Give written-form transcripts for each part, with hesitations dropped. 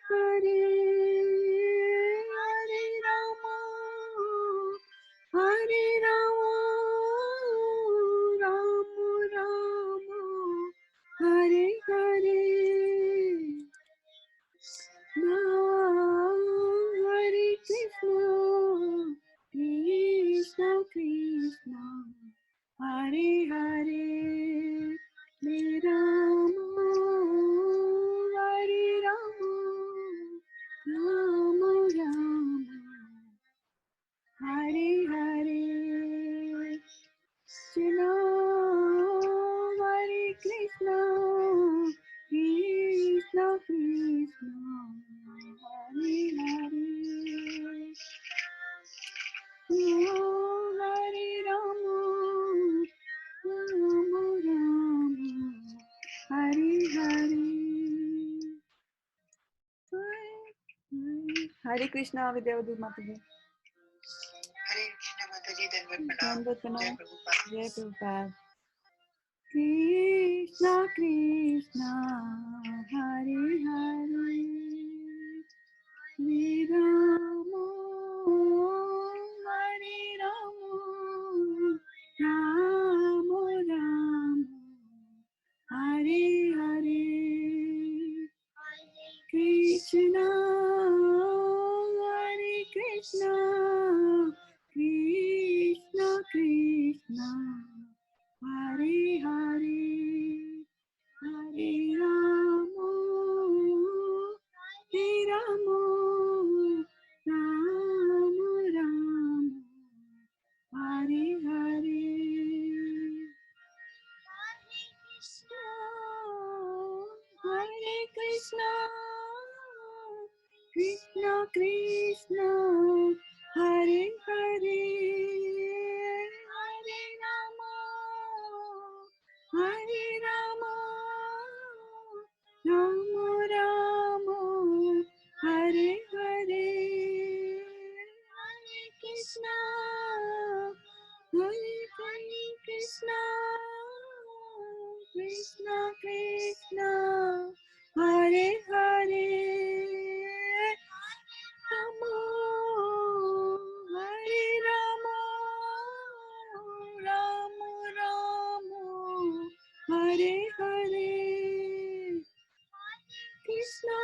Hare, Hare Rama, Hare Rama, Rama Rama, Hare Hare. Hare Krishna, Krishna Krishna, Hare Hare, Hare Rama, Hare Rama, Rama Rama, Hare Hare. Krishna, Hare Krishna, Krishna Krishna, Hare Hare, Hare Rama, Rama Rama, Hare Hare. Hare Krishna, Vidyavadu Mataji. Hare Krishna Mataji, Dandavat Pranam. Pranam. Jai Prabhupada. Krishna Krishna, Hare Hare, Hare Rama, Hare Rama, Rama Rama, Hare Hare. Krishna, Hare Krishna, Krishna Krishna, Hare Hare, Hare Rama, Hare Rama, Rama Rama, Hare Hare. Hare Krishna, Krishna Krishna, Hare Hare, Hare Rama, Hare Rama, Rama Rama, Hare Hare, Hare Krishna, Hare Krishna, Krishna Krishna, Hare Hare, Rama, Hare Rama, Rama Rama, Hare Hare, Krishna,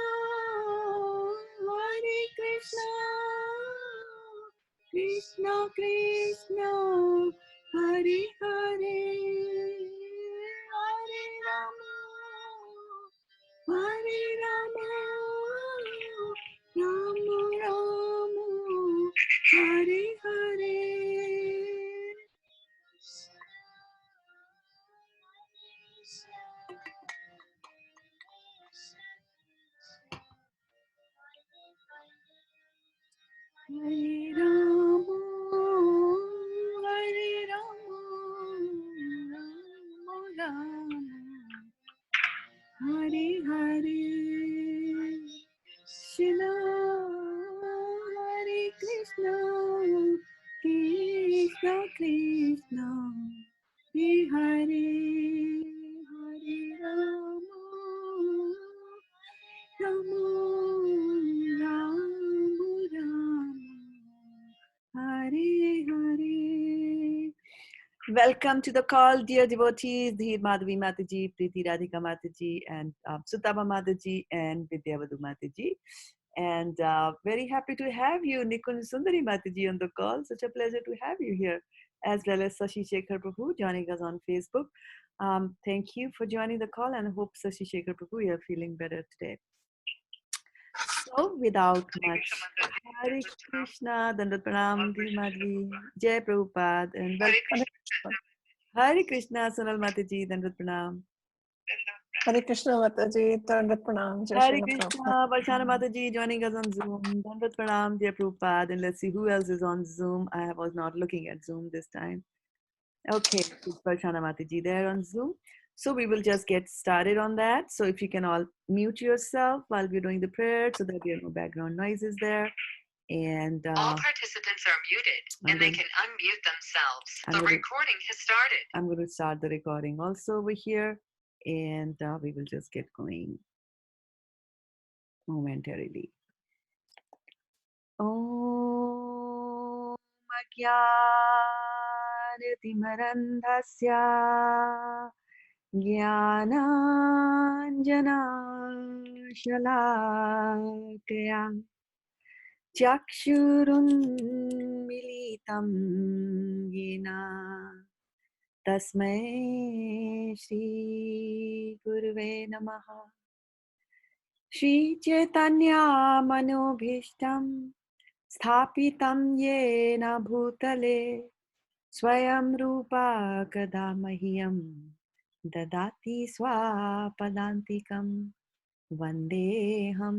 Hare Krishna, Krishna Krishna, Hare Hare, Hare Rama, Hare Rama, Rama Rama, Hare Hare. Hare Rama, Hare Rama, Rama Rama, Hare Hare, Krishna, Hare Krishna, Krishna Krishna, Hare Hare, Hare Rama, Rama Rama, Rama, Hare Hare. Welcome to the call, dear devotees, Dheer Madhavi Mataji, Preeti Radhika Mataji, and Sutama Mataji, and Vidyavadu Mataji. And very happy to have you, Nikun Sundari Mataji, on the call. Such a pleasure to have you here, as well as Sashi Shekhar Prabhu joining us on Facebook. Thank you for joining the call, and I hope Sashi Shekhar Prabhu, you are feeling better today. So, without much, Hare Krishna, Dandat Pranam, Dheer Madhavi, Jai Prabhupada, and welcome. Hare Krishna, Sonal Mataji, Dandat Pranam. Hare Krishna Mataji, Dandat Pranam. Jai Hare Shri Krishna, Varshana Mataji joining us on Zoom. Dandat Pranam, Jai Prabhupada. And let's see who else is on Zoom. I was not looking at Zoom this time. Okay, it's Varshana Mataji there on Zoom. So we will just get started on that. So if you can all mute yourself while we're doing the prayer so that there are no background noises there. And all participants are muted and they can unmute themselves. The recording has started. I'm going to start the recording also over here, and we will just get going. momentarily. Om Ajnanatimarandhasya Jnananjana Shalakaya Chakshurunmilitam Yena Tasmai Shri Gurave Namaha. Shri Chaitanya Manobhishtam Sthapitam Yena Bhutale Swayam Rupa Kada Mahyam Dadati Swapadantikam Vandeham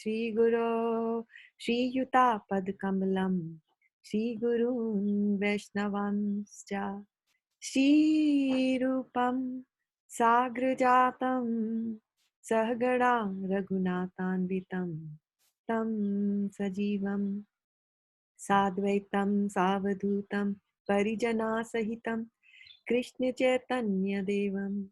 Shri Guru Shri Yuta Padkamalam Shri Gurun Vaishnavanscha Shri Rupam Sagrajatam Sahagada Raghunathanvitam Tam Sajivam Sadvaitam Savadutam Parijana Sahitam Krishna Chaitanya Devam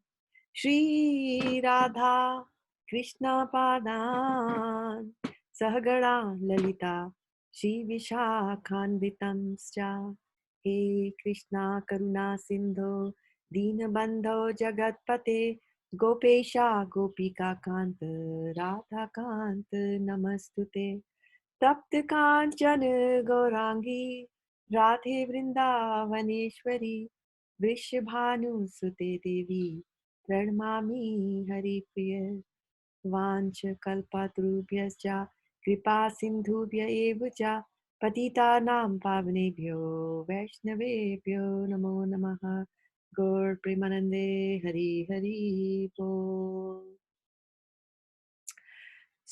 Shri Radha Krishna Padan Sahagada Lalita Shri Vishakhanvitam Scha He Krishna Karuna Sindho Dinabandho Jagatpate Gopesha Gopika Kanta Radha Kanta Namastute तप्त कांचन गौरांगी राधे वृंदावनेश्वरी वृषभानुसुते देवी प्रणमामि हरिप्रिय वाञ्छ कल्पतरुभ्यश्च कृपा सिन्धुभ्य एव च पतितानां पावनेभ्यो वैष्णवेभ्यो नमो नमः गौर प्रेमानंदे हरि हरि बोल.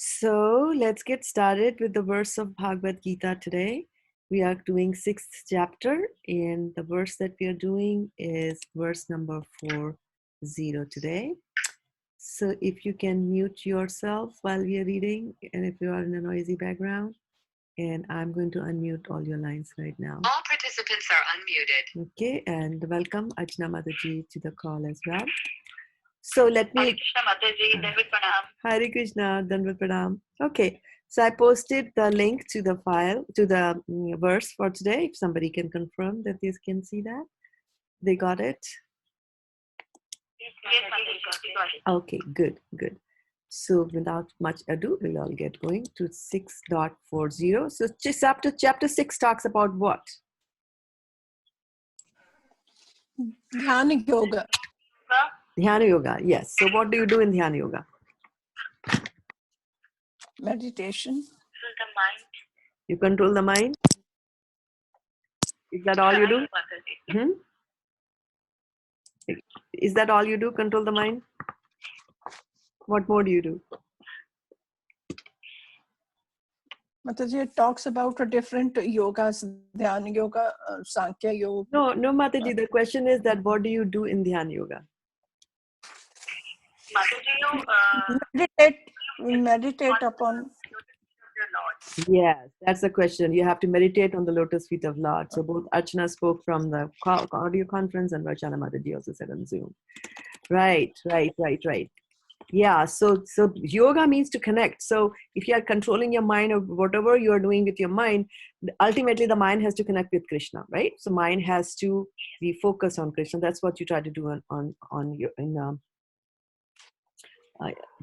So let's get started with the verse of Bhagavad Gita today. We are doing 6th chapter, and the verse that we are doing is verse number 40 today. So if you can mute yourself while we are reading, and if you are in a noisy background, and I'm going to unmute all your lines right now. All participants are unmuted. Okay, and welcome Ajna Mataji to the call as well. So let me. Hare Krishna Mataji, Dandavat Pranam. Hare Krishna, Dandavat Pranam. Okay, so I posted the link to the file, to the verse for today. If somebody can confirm that they can see that. They got it? Yes, Mataji. Okay, good, good. So without much ado, we'll all get going to 6.40. So chapter 6 talks about what? Dhyana yoga. Dhyana yoga, yes. So what do you do in Dhyana yoga? Meditation. The mind. You control the mind? Is that all you do? Hmm? Is that all you do? Control the mind? What more do you do? Mataji, it talks about the different yogas, Dhyana yoga, Sankhya yoga. No, Mataji, the question is that what do you do in Dhyana yoga? Mataji, We meditate upon. Yes, that's the question. You have to meditate on the lotus feet of Lord. So both Archana spoke from the audio conference and Varchana Mataji also said on Zoom. Right. Yeah, so yoga means to connect. So if you are controlling your mind or whatever you are doing with your mind, ultimately the mind has to connect with Krishna, right? So mind has to be focused on Krishna. That's what you try to do in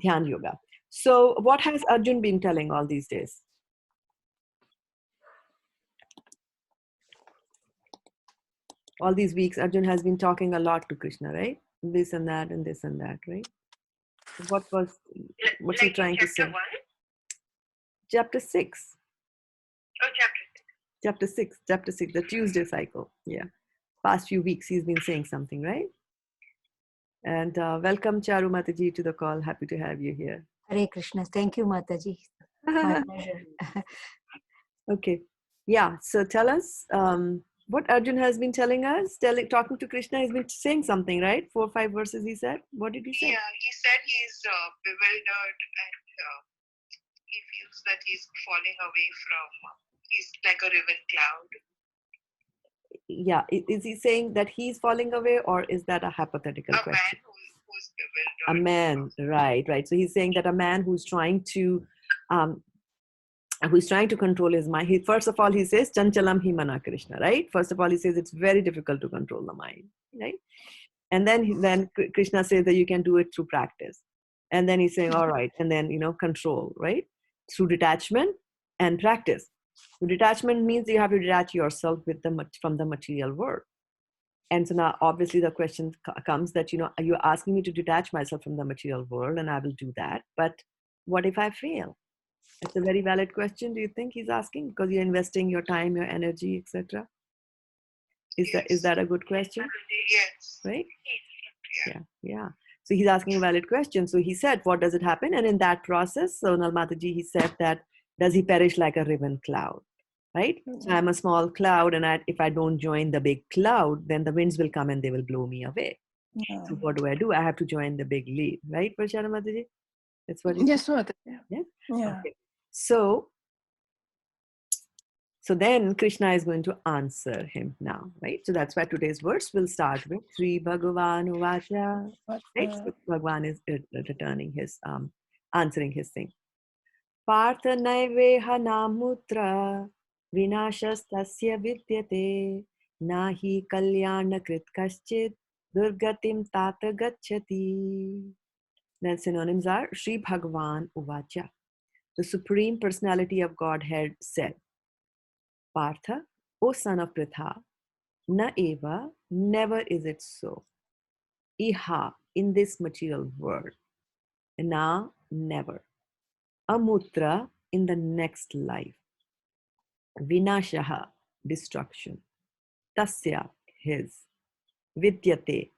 Dhyan yoga. So what has Arjun been telling all these days? All these weeks, Arjun has been talking a lot to Krishna, right? This and that and this and that, right? What's he trying to say? One? Chapter 6. Oh, chapter 6. Chapter 6, the Tuesday cycle. Yeah. Past few weeks, he's been saying something, right? And welcome, Charu Mataji, to the call. Happy to have you here. Hare Krishna. Thank you, Mataji. My pleasure. Okay. Yeah. So tell us what Arjun has been telling us, talking to Krishna. He's been saying something, right? 4 or 5 verses he said. What did he say? Yeah, he said he's bewildered and he feels that he's falling away from, he's like a riven cloud. Yeah. Is he saying that he's falling away, or is that a hypothetical question? Man who's A bewildered. man, right. So he's saying that a man who's trying to control his mind. First of all, he says, Chanchalam hi mana Krishna, right? First of all, he says it's very difficult to control the mind, right? And then Krishna says that you can do it through practice. And then he's saying, all right, and then, control, right? Through detachment and practice. So detachment means you have to detach yourself from the material world. And so now, obviously, the question comes that, you're asking me to detach myself from the material world, and I will do that. But what if I fail? It's a very valid question. Do you think he's asking? Because you're investing your time, your energy, etc. Is that a good question? Yes. Right? Yeah. So he's asking a valid question. So he said, what does it happen? And in that process, so Mataji, he said that, does he perish like a riven cloud? Right? So I'm a small cloud, and if I don't join the big cloud, then the winds will come and they will blow me away. So what do? I have to join the big lead, right, Prashana Mataji? That's what he said. Yes, Mataji. Yeah. Okay. So then Krishna is going to answer him now, right? So that's why today's verse will start with Sri Bhagavan Uvacha, right? So Bhagavan is returning his, answering his thing. Partha naiveha namutra vinashastasya vidyate nahi kalyana krit kaschid durgatim tata gacchati. Then synonyms are Sri Bhagavan Uvacha. The Supreme Personality of Godhead said, Partha, O son of Pritha, na eva, never is it so. Iha, in this material world. Na, never. Amutra, in the next life. Vinashaha, destruction. Tasya, his. Vidyate,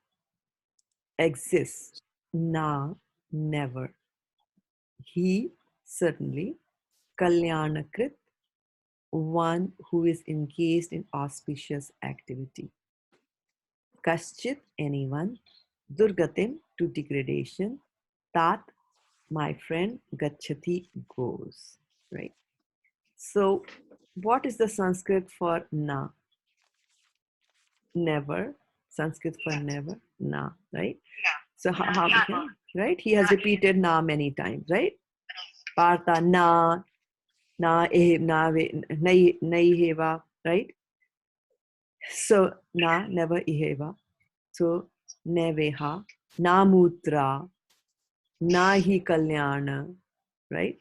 exists. Na, never. He, certainly. Kalyanakrit, one who is engaged in auspicious activity. Kaschit, anyone. Durgatim, to degradation. Tat, my friend. Gachati, goes. Right? So, what is the Sanskrit for na? Never. Sanskrit for never. Na, right? So, how we can, right? He has repeated na many times, right? Partha, na, naiheva, right? So, na, never iheva. So, neveha, namutra, nahi kalyana, right?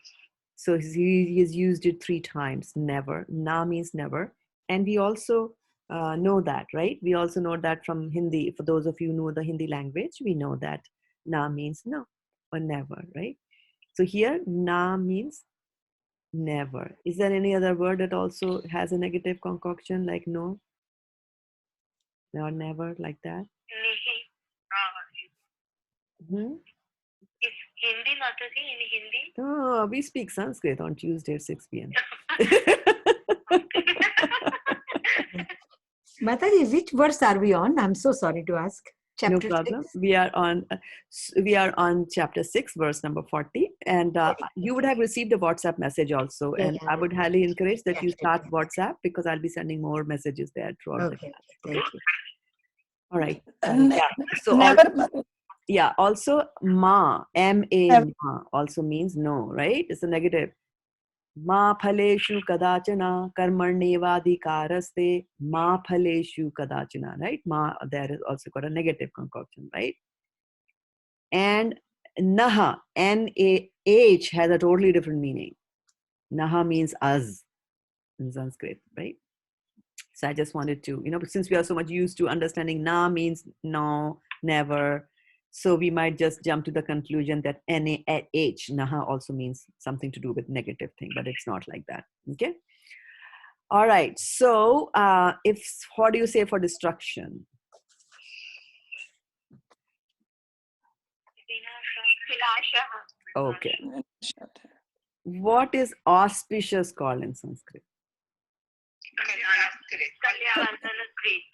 So he has used it 3 times, never. Na means never. And we also know that, right? We also know that from Hindi. For those of you who know the Hindi language, we know that na means no or never, right? So here, na means never. Is there any other word that also has a negative concoction like no? Or never, like that? Hmm? Is Hindi Mataji in Hindi? Oh, we speak Sanskrit on Tuesday at 6 p.m. Mataji, which verse are we on? I'm so sorry to ask. No Chapter problem. 6? We are on chapter 6, verse number 40, and you would have received a WhatsApp message also, Yeah, and yeah, I would highly encourage that you start definitely. WhatsApp because I'll be sending more messages there throughout the Okay, class. thank you. All right. Sorry. So Never, also ma, M-A, Never. ma also means no, right? It's a negative. Ma phaleshu kadachana karmarnevadhikaraste ma phaleshu kadachana, right? Ma, there is also got a negative concoction, right? And naha, N-A-H, has a totally different meaning. Naha means us in Sanskrit, right? So I just wanted to, since we are so much used to understanding na means no, never, so we might just jump to the conclusion that N-A-H, naha, also means something to do with negative thing, but it's not like that, okay? All right, so what do you say for destruction? Okay. What is auspicious called in Sanskrit?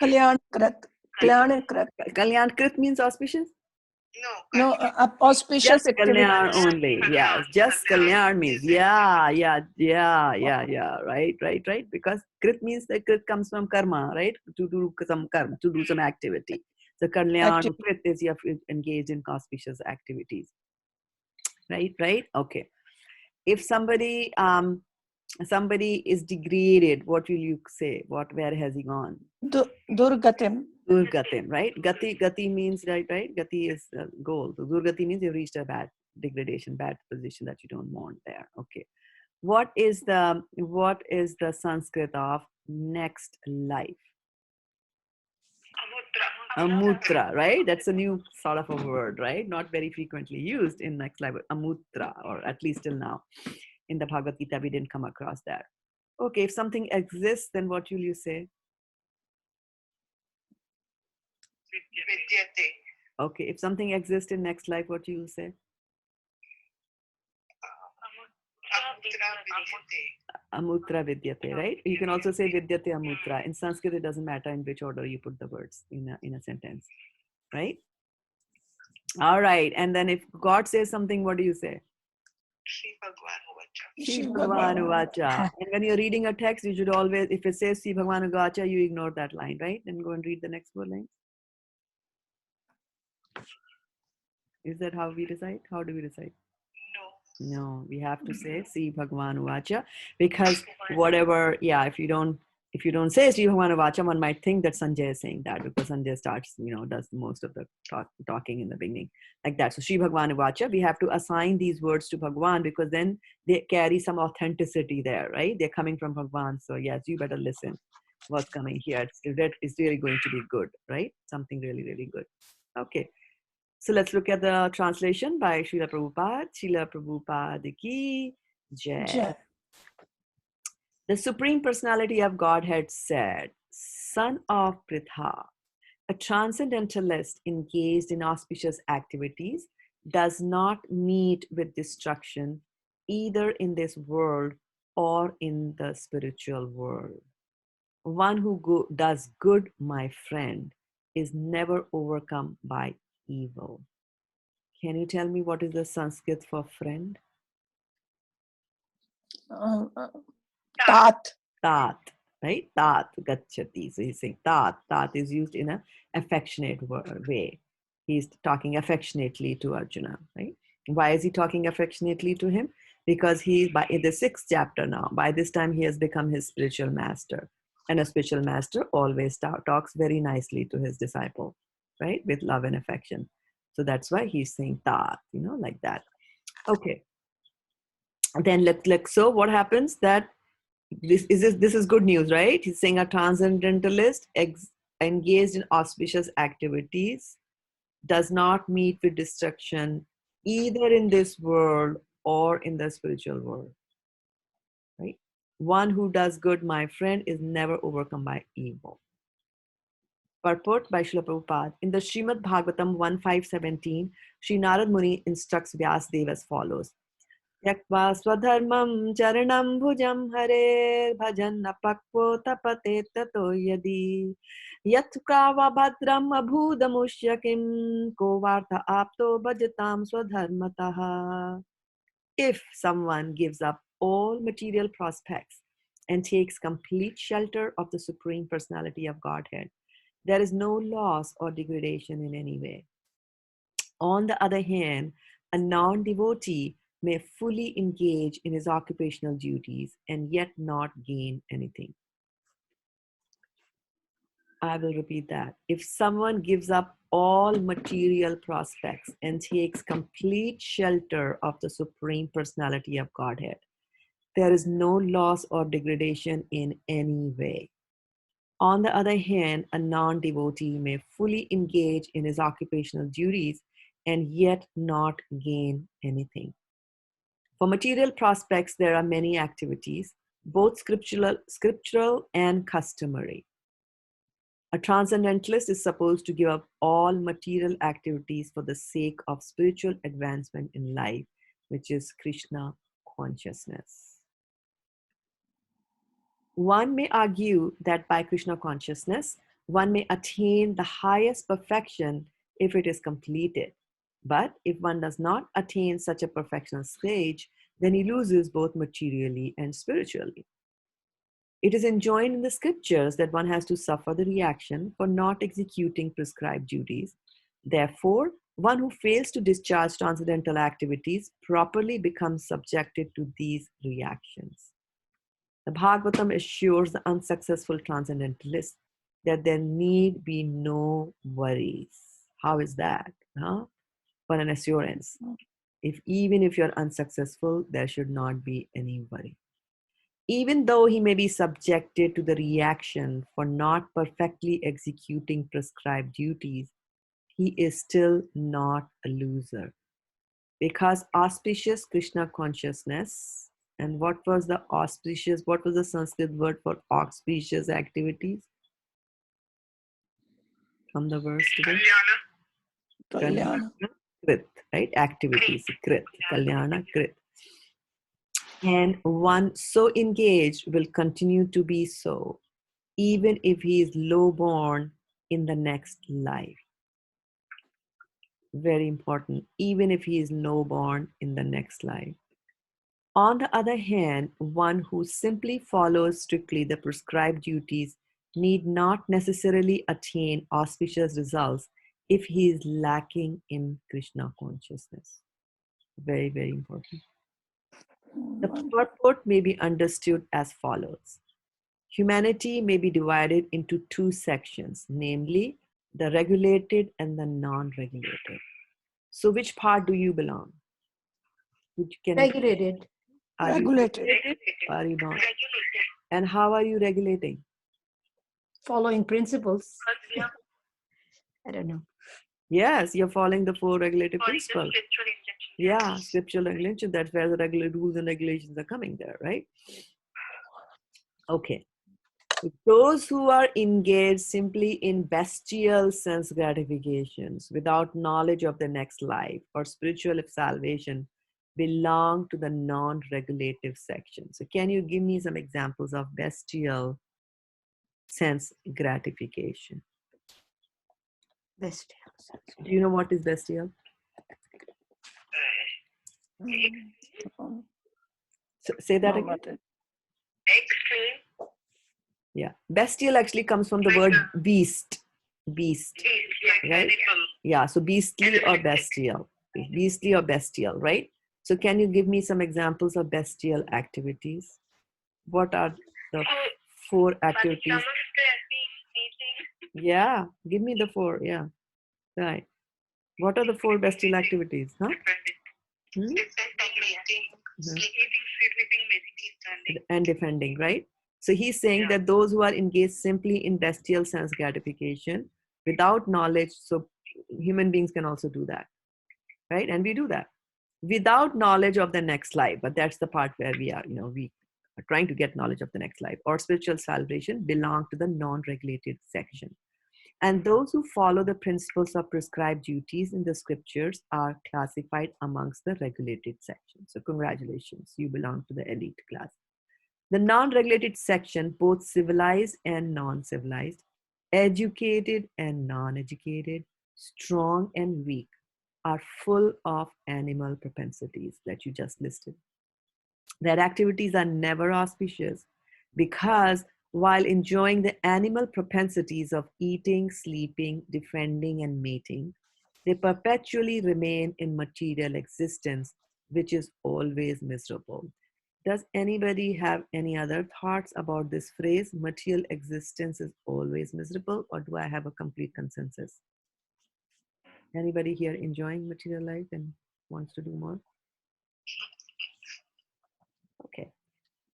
Kalyanakrit. Kalyanakrit. Kalyankrit means auspicious? No, auspicious Just Kalyan activities. only. Yes, just Kalyan means yeah. Right. Because Krit means that Krit comes from karma, right? To do some karma, to do some activity. So Kalyan Active. Prit is you have engaged in auspicious activities. Right? Okay. If somebody is degraded, what will you say? Where has he gone? Durgatim. Durgatim, right? Gati means right? Gati is goal. So Durgati means you reached a bad degradation, bad position that you don't want there. Okay. What is the Sanskrit of next life? Amutra, right? That's a new sort of a word, right? Not very frequently used in next life. Amutra, or at least till now. In the Bhagavad Gita, we didn't come across that. Okay, if something exists, then what will you say? Vidyate. Okay, if something exists in next life, what you will say? Amutra vidyate. Amutra vidyate, right? You can also say vidyate amutra. In Sanskrit, it doesn't matter in which order you put the words in a sentence, right? All right, and then if God says something, what do you say? Shri Bhagwan Vacha. Shri Shri Bhagwan Bhagwan. Uvacha. And when you're reading a text, you should always, if it says Shri Bhagwan Uvacha, you ignore that line, right? Then go and read the next 4 lines. Is that how we decide? How do we decide? No. No, we have to say Sri Bhagwan Uvacha, because whatever, yeah, if you don't say Sri Bhagwan Uvacha, one might think that Sanjay is saying that, because Sanjay starts, does most of the talking in the beginning like that. So Sri Bhagwan Uvacha, we have to assign these words to Bhagwan, because then they carry some authenticity there, right? They're coming from Bhagwan. So yes, you better listen what's coming here. It's really going to be good, right? Something really, really good. Okay. So let's look at the translation by Srila Prabhupada. Srila Prabhupada ki jai. Jai. The Supreme Personality of Godhead said, Son of Pritha, a transcendentalist engaged in auspicious activities does not meet with destruction either in this world or in the spiritual world. One who does good, my friend, is never overcome by evil. Can you tell me what is the Sanskrit for friend? Tat. Tat, right? Tat gacchati. So he's saying tat. Tat is used in an affectionate way. He's talking affectionately to Arjuna, right? Why is he talking affectionately to him? Because he's in the 6th chapter now. By this time, he has become his spiritual master. And a spiritual master always talks very nicely to his disciple, right? With love and affection. So that's why he's saying tat, like that. Okay. Then so what happens that this is good news, right? He's saying a transcendentalist engaged in auspicious activities does not meet with destruction either in this world or in the spiritual world, right? One who does good, my friend, is never overcome by evil. Purport by Srila Prabhupada. In the Srimad Bhagavatam 1.5.17, Sri Narad Muni instructs Vyasdev as follows. त्यक्त्वा स्वधर्मं चरणं भुजं हरे भजन् अपक्वो तपते ततो यदि यत्क्रावा भद्रम् अभूदमुष्य किं को वार्थ आप्तो भजतां स्वधर्मतः. If someone gives up all material prospects and takes complete shelter of the Supreme Personality of Godhead, there is no loss or degradation in any way. On the other hand, a non-devotee may fully engage in his occupational duties and yet not gain anything. I will repeat that. If someone gives up all material prospects and takes complete shelter of the Supreme Personality of Godhead, there is no loss or degradation in any way. On the other hand, a non-devotee may fully engage in his occupational duties and yet not gain anything. For material prospects, there are many activities, both scriptural and customary. A transcendentalist is supposed to give up all material activities for the sake of spiritual advancement in life, which is Krishna consciousness. One may argue that by Krishna consciousness, one may attain the highest perfection if it is completed. But if one does not attain such a perfectional stage, then he loses both materially and spiritually. It is enjoined in the scriptures that one has to suffer the reaction for not executing prescribed duties. Therefore, one who fails to discharge transcendental activities properly becomes subjected to these reactions. The Bhagavatam assures the unsuccessful transcendentalists that there need be no worries. How is that? Huh? For an assurance. Even if you're unsuccessful, there should not be any worry. Even though he may be subjected to the reaction for not perfectly executing prescribed duties, he is still not a loser. Because auspicious Krishna consciousness, and what was the Sanskrit word for auspicious activities? From the verse today? Kalyana. Kalyana. Krit, right? Activities, Krit, Kalyana, Krit. And one so engaged will continue to be so, even if he is low-born in the next life. Very important, even if he is low-born in the next life. On the other hand, one who simply follows strictly the prescribed duties need not necessarily attain auspicious results if he is lacking in Krishna consciousness. Very, very important. The purport may be understood as follows. Humanity may be divided into two sections, namely the regulated and the non-regulated. So which part do you belong? Regulated. Are you Regulated. regulated or are you not? And how are you regulating? Following principles. I don't know. Yes, you're following the four regulative principles. Yeah, scriptural regulation. That's where the rules and regulations are coming there, right? Okay. Those who are engaged simply in bestial sense gratifications without knowledge of the next life or spiritual salvation belong to the non-regulative section. So can you give me some examples of bestial sense gratification? Best. Do you know what is bestial? So, say that again. Extreme. Yeah. Bestial actually comes from the word beast. Beast. Right? Yeah. So beastly or bestial. Beastly or bestial, right? So can you give me some examples of bestial activities? What are the four activities? Yeah. Give me the four. Yeah. Right. What are the four bestial activities? Huh? Hmm? And defending, right? So he's saying that those who are engaged simply in bestial sense gratification without knowledge, so human beings can also do that, right? And we do that without knowledge of the next life. But that's the part where we are, we are trying to get knowledge of the next life or spiritual salvation belong to the non-regulated section. And those who follow the principles of prescribed duties in the scriptures are classified amongst the regulated section. So congratulations, you belong to the elite class. The non-regulated section, both civilized and non-civilized, educated and non-educated, strong and weak, are full of animal propensities that you just listed. Their activities are never auspicious because while enjoying the animal propensities of eating, sleeping, defending, and mating, they perpetually remain in material existence, which is always miserable. Does anybody have any other thoughts about this phrase, material existence is always miserable, or do I have a complete consensus? Anybody here enjoying material life and wants to do more? Okay.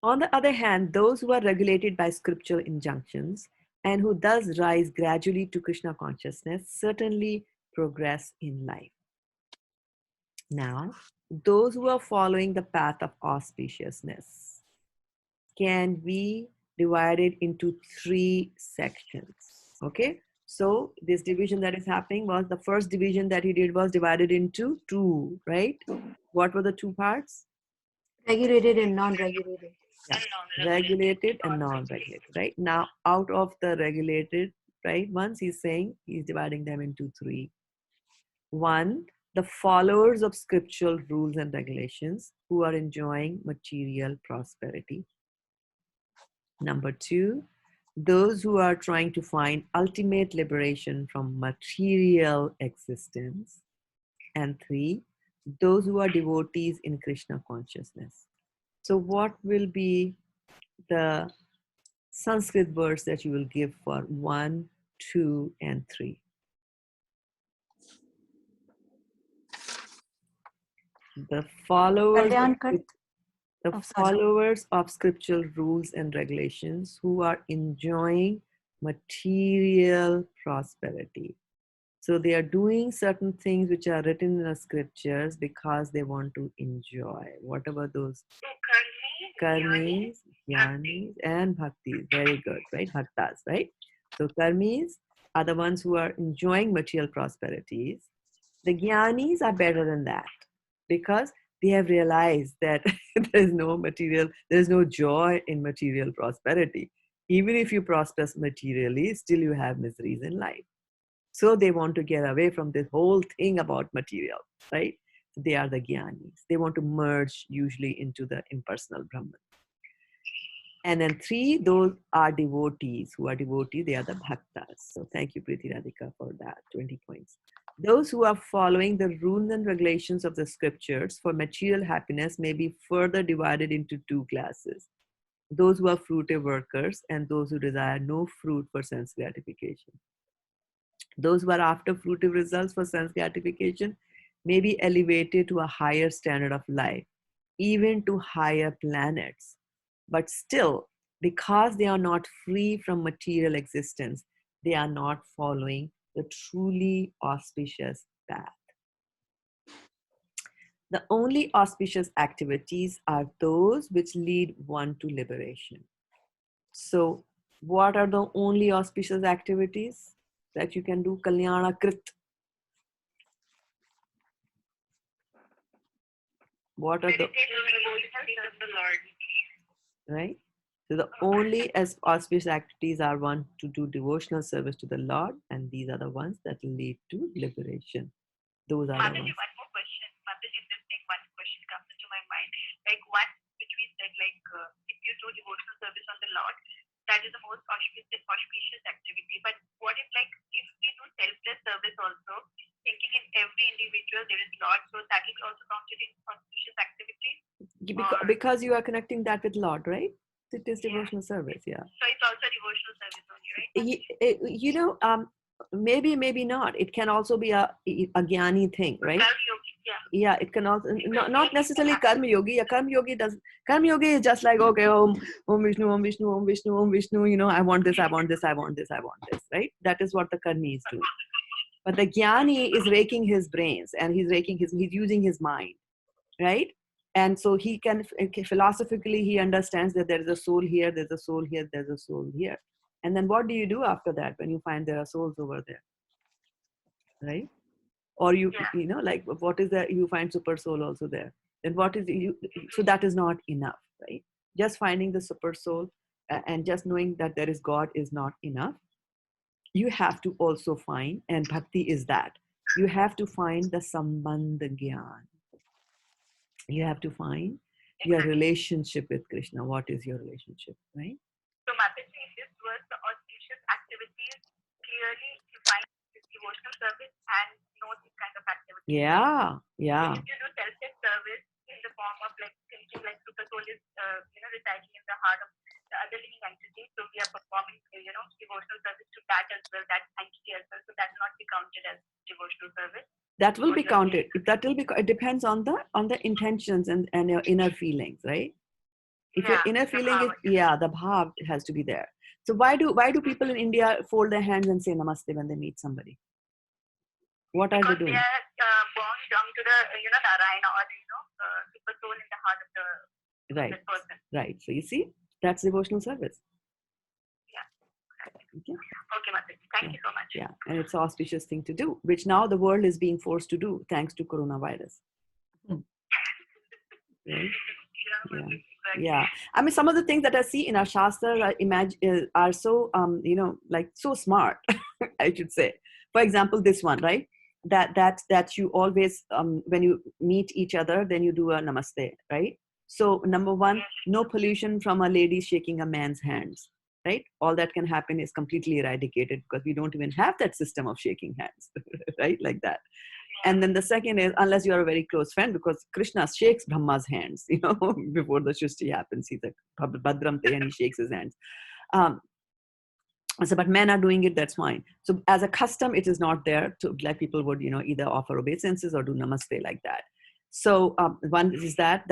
On the other hand, those who are regulated by scriptural injunctions and who thus rise gradually to Krishna consciousness certainly progress in life. Now, those who are following the path of auspiciousness can be divided into three sections. Okay, so this division that is happening was the first division that he did was divided into two, right? What were the two parts? Regulated and non-regulated. Yeah, regulated and non-regulated, right? Now, out of the regulated, right, ones, he's saying he's dividing them into three. One, the followers of scriptural rules and regulations who are enjoying material prosperity. Number 2, those who are trying to find ultimate liberation from material existence. And 3, those who are devotees in Krishna consciousness. So what will be the Sanskrit words that you will give for 1, 2, and 3? The followers of, Kalyankar. the Oh, sorry. followers of scriptural rules and regulations who are enjoying material prosperity. So they are doing certain things which are written in the scriptures because they want to enjoy whatever those karmis, jnanis, and bhaktis. Very good, right? Bhaktas, right? So karmis are the ones who are enjoying material prosperities. The jnanis are better than that because they have realized that there is no material, there is no joy in material prosperity. Even if you prosper materially, still you have miseries in life. So they want to get away from this whole thing about material, right? They are the jnanis. They want to merge usually into the impersonal Brahman. And then 3, those are devotees. Who are devotees, they are the bhaktas. So thank you, Preeti Radhika, for that. 20 points. Those who are following the rules and regulations of the scriptures for material happiness may be further divided into 2 classes. Those who are fruitive workers and those who desire no fruit for sense gratification. Those who are after fruitive results for sense gratification may be elevated to a higher standard of life, even to higher planets. But still, because they are not free from material existence, they are not following the truly auspicious path. The only auspicious activities are those which lead one to liberation. So, what are the only auspicious activities that you can do? Kalyana Krit. What are the right? So the only as auspicious activities are one to do devotional service to the Lord, and these are the ones that lead to liberation. Those are the ones. One more question. Mataji, this thing, one question comes into my mind. Like one which we said, like if you do devotional service on the Lord, that is the most auspicious activity. But what if like if we do selfless service also, thinking in every individual there is Lord, so that will also count in auspicious activity? Because you are connecting that with Lord, right? It is devotional service, yeah. So it's also devotional service only, right? You know, maybe not. It can also be a jnani thing, right? Yeah, it can also not necessarily karma yogi. Yeah, karma yogi is just like, okay, om Vishnu, om Vishnu, om Vishnu, om Vishnu. You know, I want this, I want this, I want this, I want this, right? That is what the karmi is doing. But the jnani is raking his brains and he's using his mind, right? And so he can philosophically he understands that there is a soul here, there's a soul here, there's a soul here. And then what do you do after that when you find there are souls over there, right? Or you know, like what is that? You find super soul also there. Then what is you? So that is not enough, right? Just finding the super soul and just knowing that there is God is not enough. You have to also find, and bhakti is that you have to find the sambandha gyan. You have to find your relationship with Krishna. What is your relationship, right? So, Mataji, in this verse, the auspicious activities clearly define this devotional service and no this kind of activity. Yeah. So if you do selfless service in the form of like thinking like Super Soul is, residing in the heart of the other living entity, so we are performing, devotional service to that as well, that entity as well. So that will not be counted as devotional service. That will be counted. That will be. It depends on the intentions and your inner feelings, right? If your inner feeling is the bhav has to be there. So why do people in India fold their hands and say namaste when they meet somebody? What are they doing? They are born down to the Narayana or super soul in the heart of the person. Right. So you see, that's devotional service. Okay, Mataji. Thank you so much. Yeah, and it's an auspicious thing to do, which now the world is being forced to do thanks to coronavirus. Right? Yeah. I mean, some of the things that I see in our shastras are so, like so smart, I should say. For example, this one, right? That you always, when you meet each other, then you do a namaste, right? So number one, no pollution from a lady shaking a man's hands, right? All that can happen is completely eradicated because we don't even have that system of shaking hands, right? Like that. And then the second is, unless you are a very close friend, because Krishna shakes Brahma's hands, before the Shrishti happens. He's like, Bhadram Te, and he shakes his hands. So, but men are doing it, that's fine. So as a custom, it is not there to, like, people would, either offer obeisances or do namaste like that. So one is that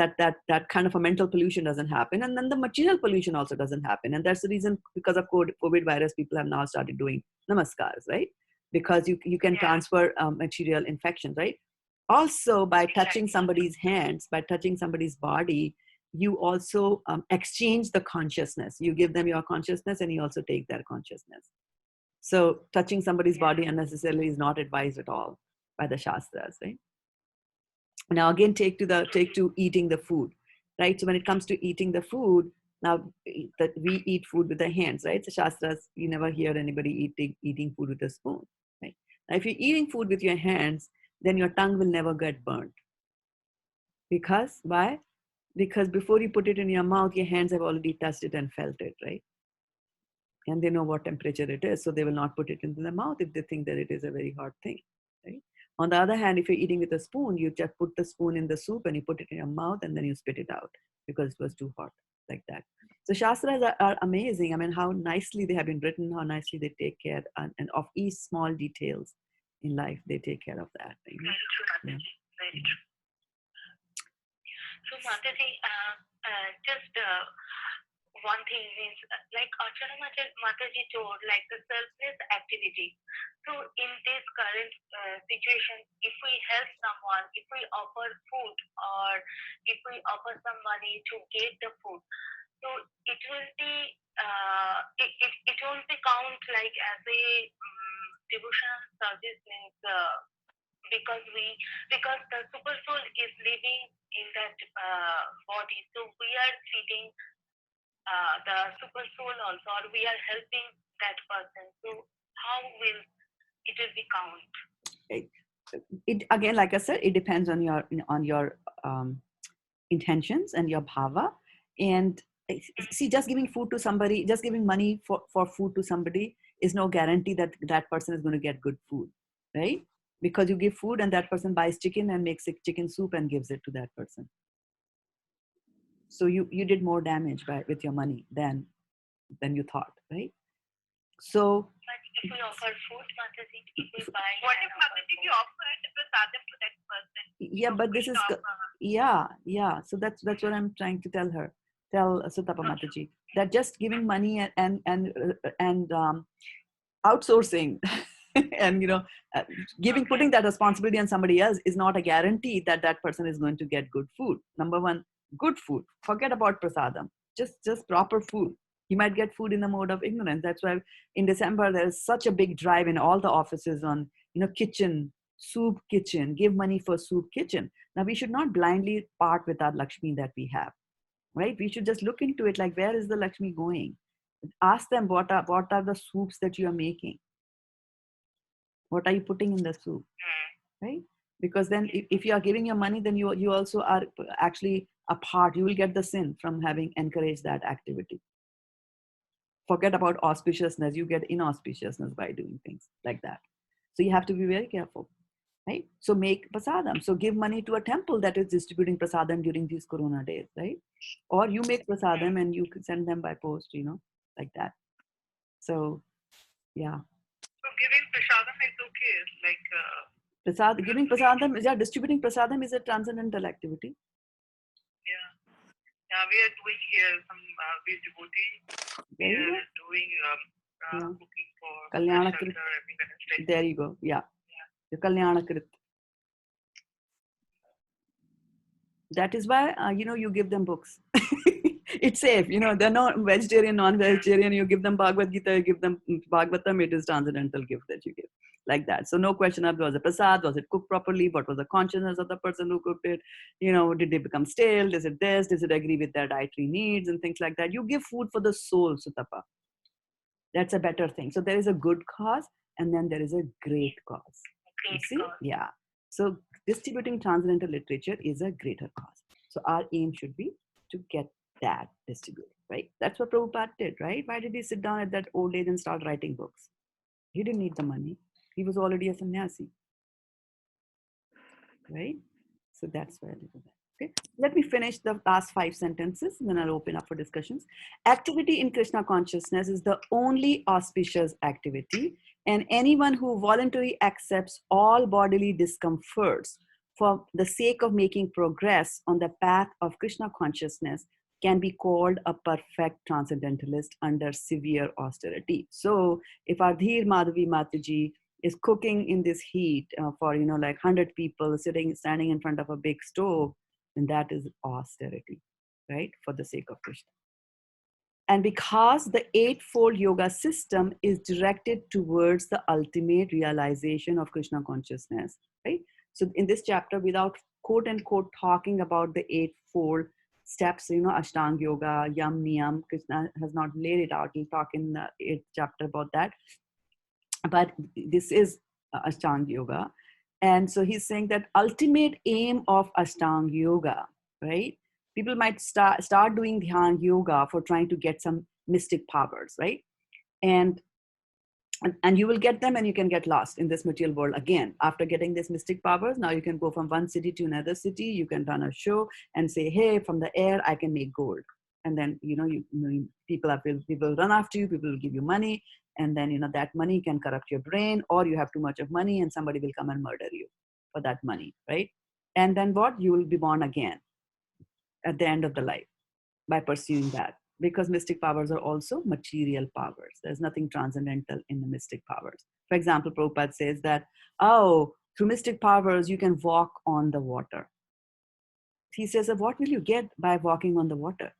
kind of a mental pollution doesn't happen. And then the material pollution also doesn't happen. And that's the reason, because of COVID virus, people have now started doing namaskars, right? Because you can transfer material infections, right? Also, by touching somebody's hands, by touching somebody's body, you also exchange the consciousness. You give them your consciousness and you also take their consciousness. So touching somebody's body unnecessarily is not advised at all by the Shastras, right? Now again, take to eating the food, right? So when it comes to eating the food, now that we eat food with the hands, right? So Shastras, you never hear anybody eating food with a spoon, right? Now if you're eating food with your hands, then your tongue will never get burnt. Because, why? Because before you put it in your mouth, your hands have already touched it and felt it, right? And they know what temperature it is, so they will not put it into the mouth if they think that it is a very hot thing, right? On the other hand, if you're eating with a spoon, you just put the spoon in the soup and you put it in your mouth and then you spit it out because it was too hot, like that. So Shastras are amazing. I mean, how nicely they have been written, how nicely they take care and of each small details in life. They take care of that. Very true, Mataji. Very true. So Mataji, just one thing is, like Archana Mataji told, like the selfless activity. So in this current situation, if we help someone, if we offer food or if we offer some money to get the food, so it will be it won't be count like as a devotional service, means because the super soul is living in that body, so we are feeding the super soul also, or we are helping that person. So how will it will be count? It again, like I said, it depends on your intentions and your bhava. And see, just giving food to somebody, just giving money for food to somebody is no guarantee that that person is going to get good food, right? Because you give food and that person buys chicken and makes a chicken soup and gives it to that person. So you did more damage with your money than you thought, right? So but if we offer food, Mataji, if we buy, what if Mataji we offered prasadam to that person? Yeah, but this is yeah. So that's what I'm trying to tell her. Tell Sutapa Mataji that just giving money and outsourcing and putting that responsibility on somebody else is not a guarantee that that person is going to get good food. Number one, good food. Forget about prasadam. Just proper food. You might get food in the mode of ignorance. That's why in December there is such a big drive in all the offices on kitchen, soup kitchen, give money for soup kitchen. Now we should not blindly part with our Lakshmi that we have, right? We should just look into it like, where is the Lakshmi going? Ask them what are the soups that you are making. What are you putting in the soup, right? Because then if you are giving your money, then you also are actually a part. You will get the sin from having encouraged that activity. Forget about auspiciousness. You get inauspiciousness by doing things like that. So you have to be very careful, right? So make prasadam. So give money to a temple that is distributing prasadam during these corona days, right? Or you make prasadam and you can send them by post, like that. So, yeah. So giving prasadam is okay, like giving prasadam, distributing prasadam is a transcendental activity. Yeah, we are doing here some we devotee. We are doing cooking for Kalyana shelter every Wednesday. There you go. Yeah. The Kalyana Krit. That is why you give them books. It's safe. They're not vegetarian, non-vegetarian. You give them Bhagavad Gita, you give them Bhagavatam. It is transcendental gift that you give, like that. So no question of was it prasad, was it cooked properly, what was the consciousness of the person who cooked it, did they become stale, is it this, does it agree with their dietary needs and things like that. You give food for the soul, Sutapa. That's a better thing. So there is a good cause and then there is a great cause. You see? Yeah. So distributing transcendental literature is a greater cause. So our aim should be to get that distributed, right? That's what Prabhupada did, right? Why did he sit down at that old age and start writing books? He didn't need the money. He was already a sannyasi, right? So that's why I did that. Okay, let me finish the last 5 sentences, and then I'll open up for discussions. Activity in Krishna consciousness is the only auspicious activity, and anyone who voluntarily accepts all bodily discomforts for the sake of making progress on the path of Krishna consciousness can be called a perfect transcendentalist under severe austerity. So if our Dheer Madhavi Mataji is cooking in this heat for like 100 people standing in front of a big stove, and that is austerity, right, for the sake of Krishna. And because the eightfold yoga system is directed towards the ultimate realization of Krishna consciousness, right? So in this chapter, without quote unquote talking about the eightfold steps, Ashtanga yoga, yam niyam, Krishna has not laid it out. He'll talk in the 8th chapter about that. But this is Ashtanga yoga. And so he's saying that ultimate aim of Ashtanga yoga, right? People might start doing Dhyan yoga for trying to get some mystic powers, right? And you will get them, and you can get lost in this material world again. After getting these mystic powers, now you can go from one city to another city. You can run a show and say, hey, from the air, I can make gold. And then, people will run after you, people will give you money. And then, that money can corrupt your brain, or you have too much of money and somebody will come and murder you for that money, right? And then what? You will be born again at the end of the life by pursuing that, because mystic powers are also material powers. There's nothing transcendental in the mystic powers. For example, Prabhupada says that, through mystic powers, you can walk on the water. He says, what will you get by walking on the water?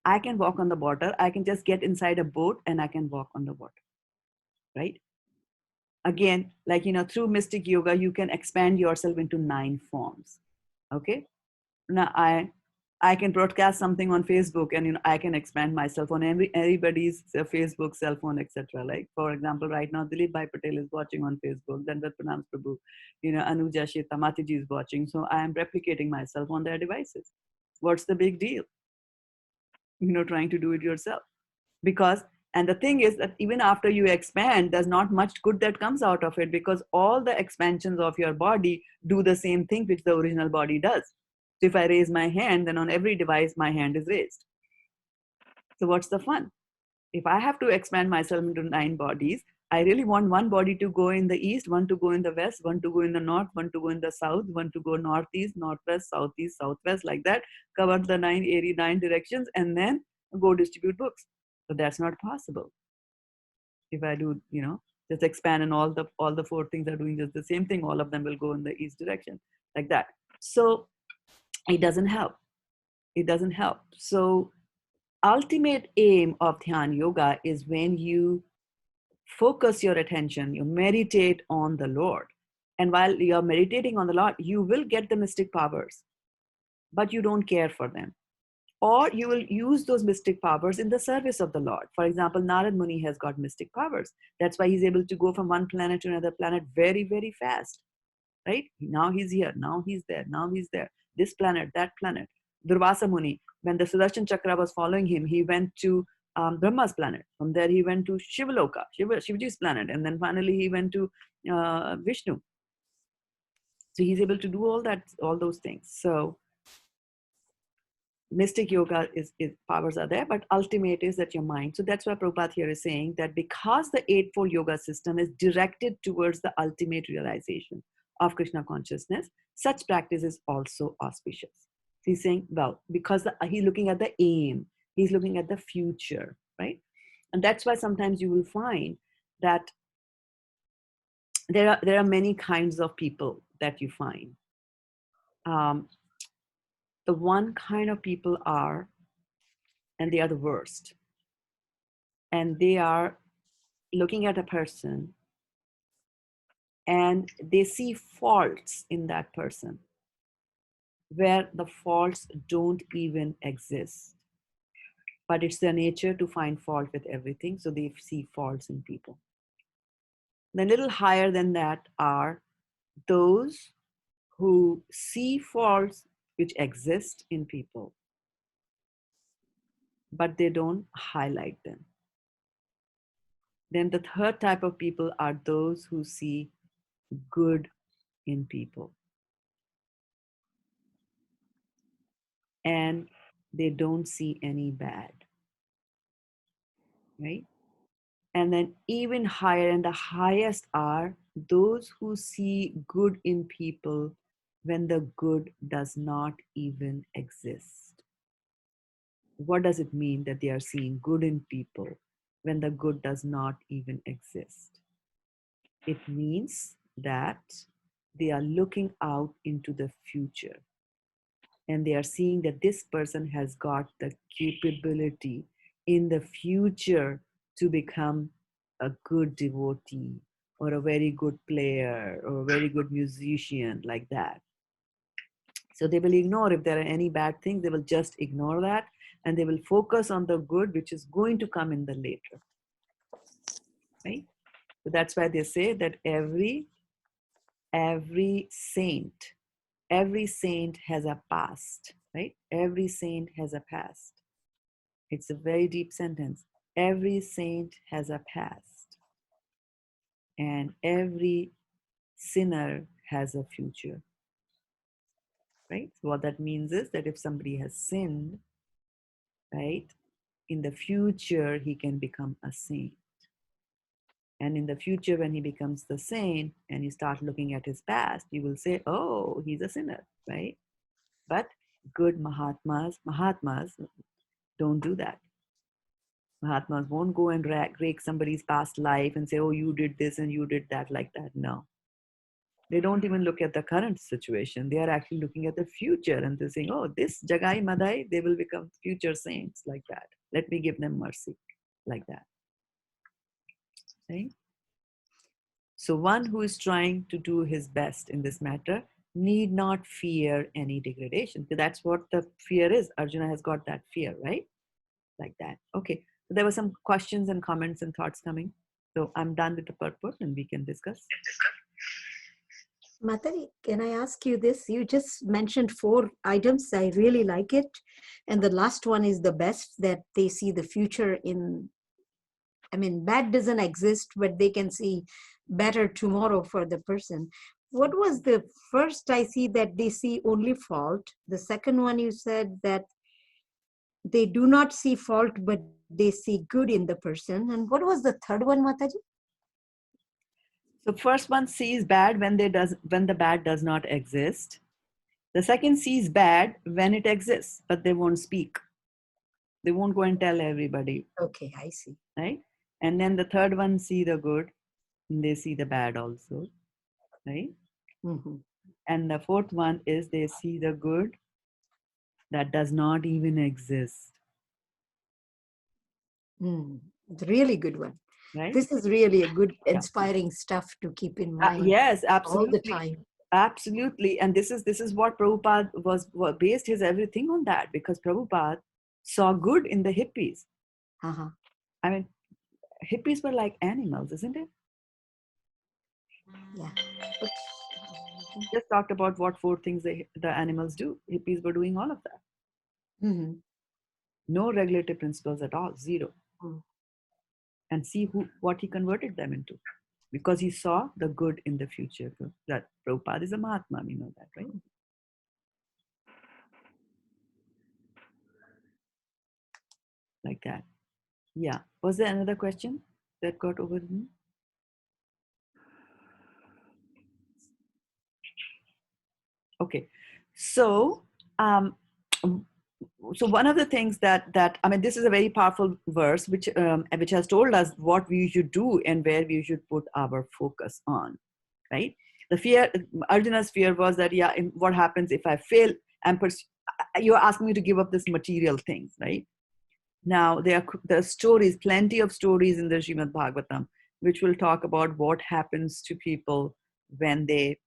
I can walk on the water. I can just get inside a boat and I can walk on the water, right? Again, like, through mystic yoga, you can expand yourself into 9 forms. Okay. Now I can broadcast something on Facebook, and I can expand myself on everybody's Facebook, cell phone, etc. Like, for example, right now Dilip Bhai Patel is watching on Facebook, then Pranam Prabhu, Anuja Sheta Mataji is watching. So I am replicating myself on their devices. What's the big deal? Trying to do it yourself. And the thing is that even after you expand, there's not much good that comes out of it, because all the expansions of your body do the same thing which the original body does. So if I raise my hand, then on every device, my hand is raised. So what's the fun? If I have to expand myself into 9 bodies, I really want one body to go in the east, one to go in the west, one to go in the north, one to go in the south, one to go northeast, northwest, southeast, southwest, like that, cover the 9 directions, and then go distribute books. But that's not possible. If I do, just expand, and all the 4 things are doing just the same thing, all of them will go in the east direction, like that. So it doesn't help. It doesn't help. So ultimate aim of Dhyan yoga is when you focus your attention, you meditate on the Lord. And while you're meditating on the Lord, you will get the mystic powers, but you don't care for them. Or you will use those mystic powers in the service of the Lord. For example, Narad Muni has got mystic powers. That's why he's able to go from one planet to another planet very, very fast, right? Now he's here, now he's there, now he's there. This planet, that planet. Durvasa Muni, when the Sudarshan Chakra was following him, he went to Brahma's planet. From there, he went to Shivaloka, Shivaji's planet. And then finally, he went to Vishnu. So he's able to do all those things. So mystic yoga is powers are there, but ultimate is that your mind. So that's why Prabhupada here is saying that because the eightfold yoga system is directed towards the ultimate realization of Krishna consciousness, such practice is also auspicious. So he's saying, well, because he's looking at the aim, he's looking at the future, right? And that's why sometimes you will find that there are many kinds of people that you find. The one kind of people are, and they are the worst. And they are looking at a person and they see faults in that person where the faults don't even exist. But it's their nature to find fault with everything, so they see faults in people. Then a little higher than that are those who see faults which exist in people, but they don't highlight them. Then the third type of people are those who see good in people and they don't see any bad, right? And then even higher and the highest are those who see good in people when the good does not even exist. What does it mean that they are seeing good in people when the good does not even exist? It means that they are looking out into the future and they are seeing that this person has got the capability in the future to become a good devotee or a very good player or a very good musician, like that. So they will ignore if there are any bad things, they will just ignore that and they will focus on the good which is going to come in the later, right? So that's why they say that every saint, every saint has a past, right? Every saint has a past. It's a very deep sentence. Every saint has a past, and every sinner has a future, right? So what that means is that if somebody has sinned, right, in the future he can become a saint. And in the future, when he becomes the saint and you start looking at his past, you will say, oh, he's a sinner, right? But good Mahatmas don't do that. Mahatmas won't go and rake somebody's past life and say, oh, you did this and you did that, like that. No. They don't even look at the current situation. They are actually looking at the future and they're saying, oh, this Jagai Madai, they will become future saints, like that. Let me give them mercy, like that. Right? So one who is trying to do his best in this matter need not fear any degradation. So that's what the fear is. Arjuna has got that fear, right? Like that. Okay. So there were some questions and comments and thoughts coming. So I'm done with the purport and we can discuss. Mataji, can I ask you this? You just mentioned 4 items. I really like it. And the last one is the best, that they see the future in, I mean, bad doesn't exist, but they can see better tomorrow for the person. What was the first? I see that they see only fault. The second one, you said that they do not see fault, but they see good in the person. And what was the third one, Mataji? So first one sees bad when the bad does not exist. The second sees bad when it exists, but they won't speak. They won't go and tell everybody. Okay, I see. Right? And then the third one see the good, and they see the bad also. Right? Mm-hmm. And the fourth one is they see the good that does not even exist. It's a really good one. Right? This is really a good, Yeah. inspiring stuff to keep in mind Yes, all the absolutely. time. Absolutely. And this is what Prabhupada was based his everything on, that, because Prabhupada saw good in the hippies. Uh-huh. I mean, hippies were like animals, isn't it? Yeah. We just talked about what 4 things the animals do. Hippies were doing all of that. Mm-hmm. No regulative principles at all, zero. Mm. And see what he converted them into, because he saw the good in the future. That Prabhupada is a Mahatma, we know that, right? Like that. Yeah. Was there another question that got over me? Okay. So, so one of the things that I mean, this is a very powerful verse which has told us what we should do and where we should put our focus on, right? The fear, Arjuna's fear was that, yeah, what happens if I fail and you're asking me to give up this material things, right? Now there are stories, plenty of stories in the Srimad Bhagavatam, which will talk about what happens to people when they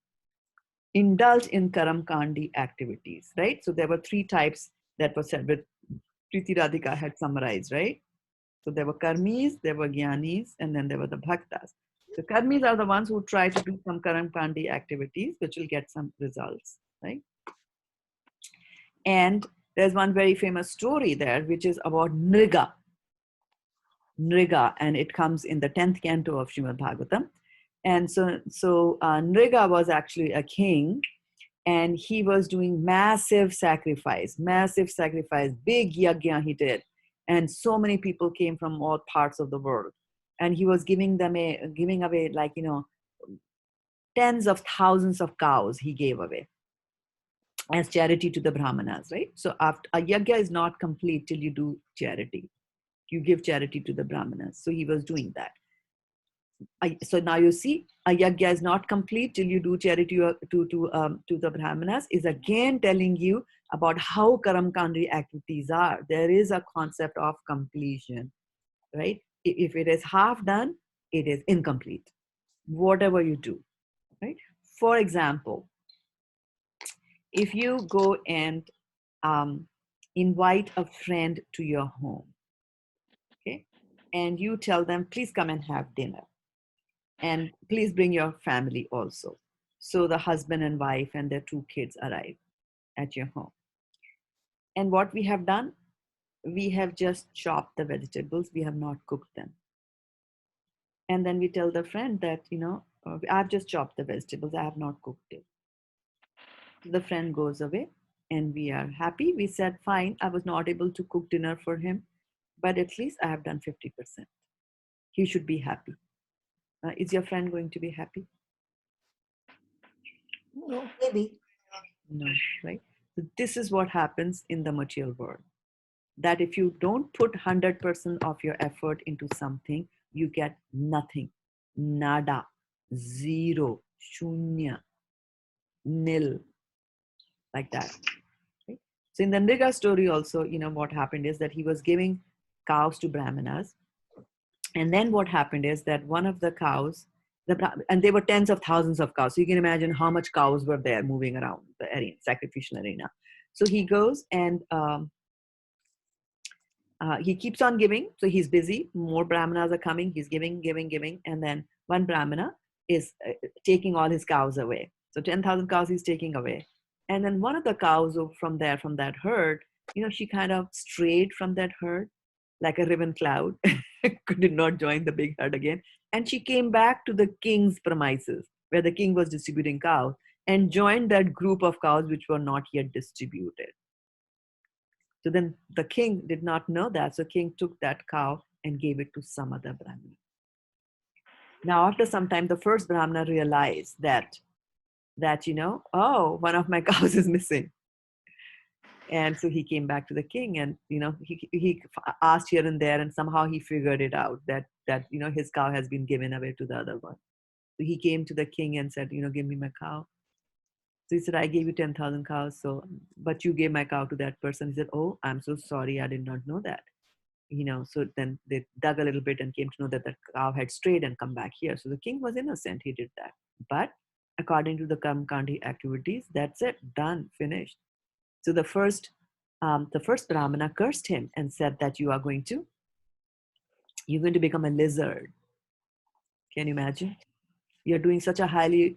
indulge in karam kandi activities, right? So there were 3 types that were said, with Priti Radhika had summarized, right? So there were karmis, there were jnanis, and then there were the bhaktas. The karmis are the ones who try to do some karam kandi activities, which will get some results, right? And there's one very famous story there, which is about Nriga, and it comes in the 10th canto of Srimad Bhagavatam. And so Nriga was actually a king, and he was doing massive sacrifice, big yajna he did. And so many people came from all parts of the world. And he was giving away, like, tens of thousands of cows he gave away as charity to the brahmanas, right? So after a yajna is not complete till you do charity. You give charity to the brahmanas. So he was doing that. So now you see, a yajna is not complete till you do charity to the brahmanas, is again telling you about how karamkandi activities are. There is a concept of completion, right? If it is half done, it is incomplete, whatever you do, right? For example, if you go and invite a friend to your home, okay, and you tell them, please come and have dinner, and please bring your family also. So the husband and wife and their 2 kids arrive at your home. And what we have done, we have just chopped the vegetables, we have not cooked them. And then we tell the friend that, I've just chopped the vegetables, I have not cooked it. The friend goes away and we are happy. We said, fine, I was not able to cook dinner for him, but at least I have done 50%. He should be happy. Is your friend going to be happy? No. Maybe. No, right? So this is what happens in the material world. That if you don't put 100% of your effort into something, you get nothing. Nada, zero, shunya, nil, like that. Right? So in the Nriga story also, what happened is that he was giving cows to brahmanas. And then what happened is that one of the cows, and there were tens of thousands of cows. So you can imagine how much cows were there moving around the arena, sacrificial arena. So he goes and he keeps on giving. So he's busy. More brahmanas are coming. He's giving. And then one brahmana is taking all his cows away. So 10,000 cows he's taking away. And then one of the cows from that herd, she kind of strayed from that herd like a ribbon cloud, did not join the big herd again. And she came back to the king's premises where the king was distributing cows and joined that group of cows which were not yet distributed. So then the king did not know that. So king took that cow and gave it to some other brahmana. Now, after some time, the first brahmana realized that one of my cows is missing. And so he came back to the king and, he asked here and there, and somehow he figured it out that his cow has been given away to the other one. So he came to the king and said, give me my cow. So he said, I gave you 10,000 cows, but you gave my cow to that person. He said, oh, I'm so sorry. I did not know that. So then they dug a little bit and came to know that the cow had strayed and come back here. So the king was innocent. He did that. But according to the Karmakandi activities, that's it, done, finished. So the first brahmana cursed him and said that you're going to become a lizard. Can you imagine? You're doing such a highly,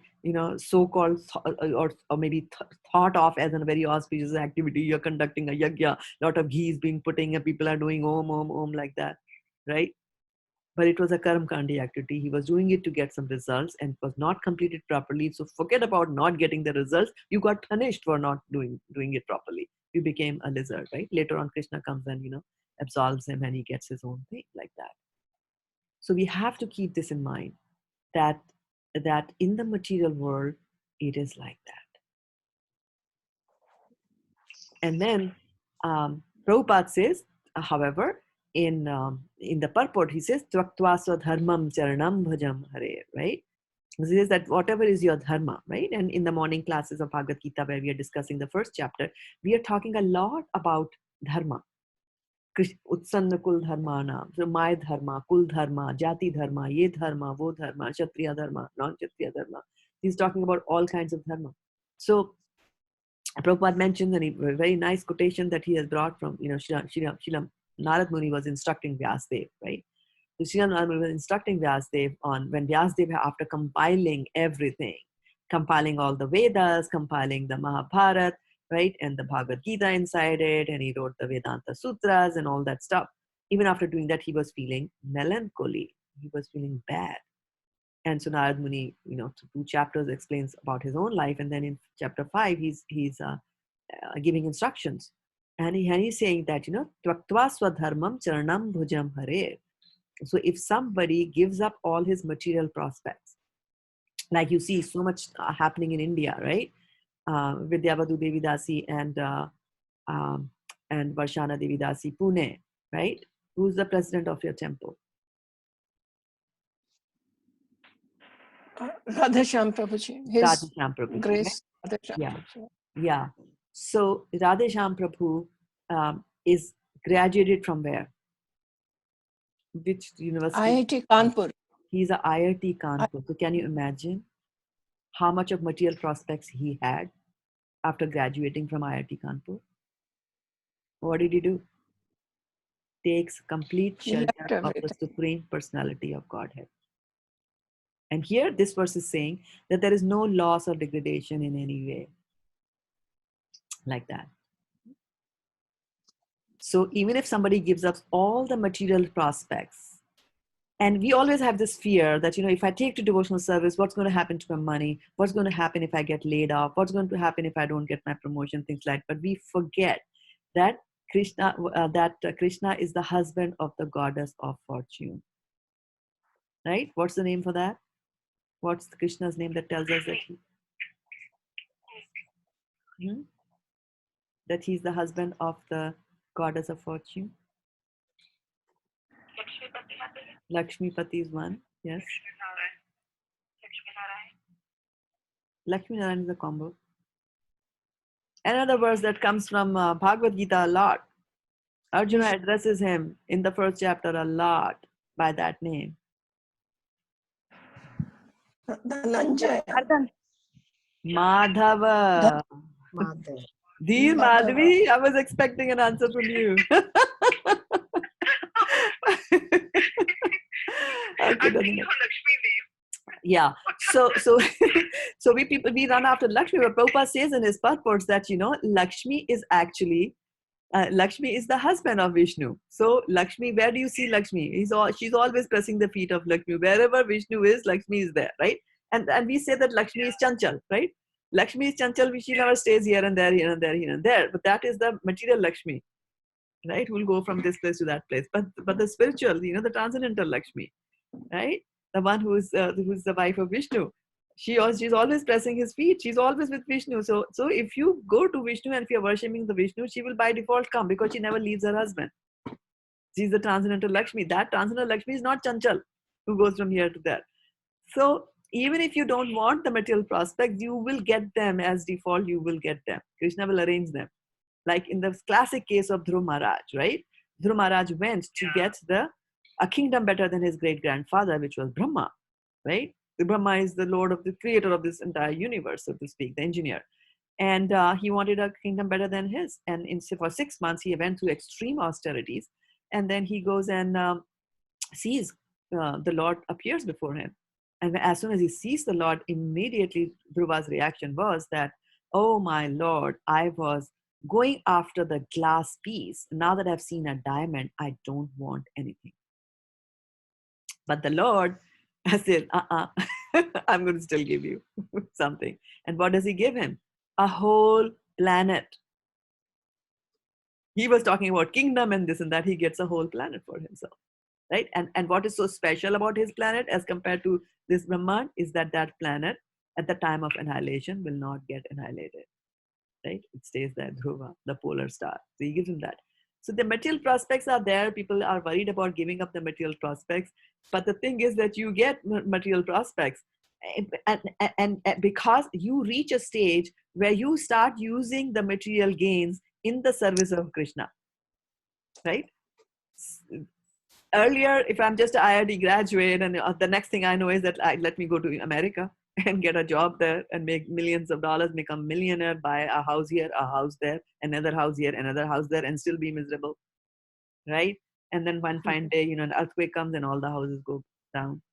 so-called or maybe thought of as a very auspicious activity. You're conducting a yajna, lot of ghee is being putting, and people are doing om, om, om like that, right? But it was a karmakandi activity. He was doing it to get some results and was not completed properly. So forget about not getting the results. You got punished for not doing it properly. You became a lizard, right? Later on, Krishna comes and, absolves him and he gets his own thing like that. So we have to keep this in mind that in the material world, it is like that. And then Prabhupada says, however, in the purport, he says, Tvaktva swadharmam charanam bhajam hare, right? He says that whatever is your dharma, right? And in the morning classes of Bhagavad Gita, where we are discussing the first chapter, we are talking a lot about dharma. Utsanna kul dharmana, so my dharma, kul dharma, jati dharma, ye dharma, wo dharma, kshatriya dharma, non-kshatriya dharma. He's talking about all kinds of dharma. So Prabhupada mentions a very nice quotation that he has brought from, Srila Narad Muni was instructing Vyasdev, right? So Srila Narad Muni was instructing Vyasdev on when Vyasdev, after compiling everything, compiling all the Vedas, compiling the Mahabharata, right? And the Bhagavad Gita inside it, and he wrote the Vedanta Sutras and all that stuff. Even after doing that, he was feeling melancholy. He was feeling bad. And so Narad Muni, two chapters explains about his own life, and then in chapter 5, he's giving instructions, and he's saying that tvaktva swadharmam charanam bhujam hare. So if somebody gives up all his material prospects, like you see so much happening in India, right? Vidyavadu Devi Dasi and Varshana-devi Dasi, Pune, right? Who's the president of your temple? Radheshyam Prabhuji, His Radheshyam Prabhuji, right? Grace Radheshyam Yeah, Prabhuji. yeah. So Radheshyam Prabhu is graduated from where? Which university? IIT Kanpur. He's a IIT Kanpur. So can you imagine how much of material prospects he had after graduating from IIT Kanpur? What did he do? Takes complete He left shelter of the everything. Supreme Personality of Godhead. And here this verse is saying that there is no loss or degradation in any way like that. So even if somebody gives up all the material prospects, and we always have this fear that, if I take to devotional service, what's going to happen to my money? What's going to happen if I get laid off? What's going to happen if I don't get my promotion? Things like that. But we forget that Krishna is the husband of the goddess of fortune. Right? What's the name for that? What's Krishna's name that tells us that he's the husband of the goddess of fortune? Lakshmi Pati is one. Yes. Lakshmi Narayan is a combo. Another verse that comes from Bhagavad Gita a lot. Arjuna addresses him in the first chapter a lot by that name. Dhananjaya. Madhava. Mother. Dear Madhavi, I was expecting an answer from you. Okay, yeah. So we run after Lakshmi, but Prabhupada says in his purports that Lakshmi is actually Lakshmi is the husband of Vishnu. So Lakshmi, where do you see Lakshmi? She's always pressing the feet of Lakshmi. Wherever Vishnu is, Lakshmi is there, right? And we say that Lakshmi is Chanchal, right? Lakshmi is Chanchal, she never stays here and there, here and there, here and there. But that is the material Lakshmi, right? Who will go from this place to that place. But the spiritual, the transcendental Lakshmi, right? The one who's the wife of Vishnu. She's always pressing his feet. She's always with Vishnu. So if you go to Vishnu and if you're worshipping the Vishnu, she will by default come because she never leaves her husband. She's the transcendental Lakshmi. That transcendental Lakshmi is not Chanchal, who goes from here to there. So even if you don't want the material prospects, you will get them as default. You will get them. Krishna will arrange them. Like in the classic case of Dhruv Maharaj, right? Dhruv Maharaj went to get a kingdom better than his great-grandfather, which was Brahma, right? The Brahma is the lord of the creator of this entire universe, so to speak, the engineer. And he wanted a kingdom better than his. And for 6 months, he went through extreme austerities. And then he goes and sees the Lord appears before him. And as soon as he sees the Lord, immediately Dhruva's reaction was that, oh my Lord, I was going after the glass piece. Now that I've seen a diamond, I don't want anything. But the Lord said, I'm going to still give you something. And what does he give him? A whole planet. He was talking about kingdom and this and that. He gets a whole planet for himself. Right? And what is so special about his planet as compared to this Brahman is that planet at the time of annihilation will not get annihilated. Right? It stays there, Dhruva, the polar star. So he gives him that. So the material prospects are there. People are worried about giving up the material prospects. But the thing is that you get material prospects. And because you reach a stage where you start using the material gains in the service of Krishna. Right? Earlier, if I'm just an IIT graduate and the next thing I know is that let me go to America and get a job there and make millions of dollars, become a millionaire, buy a house here, a house there, another house here, another house there, and still be miserable, right? And then one fine day, an earthquake comes and all the houses go down.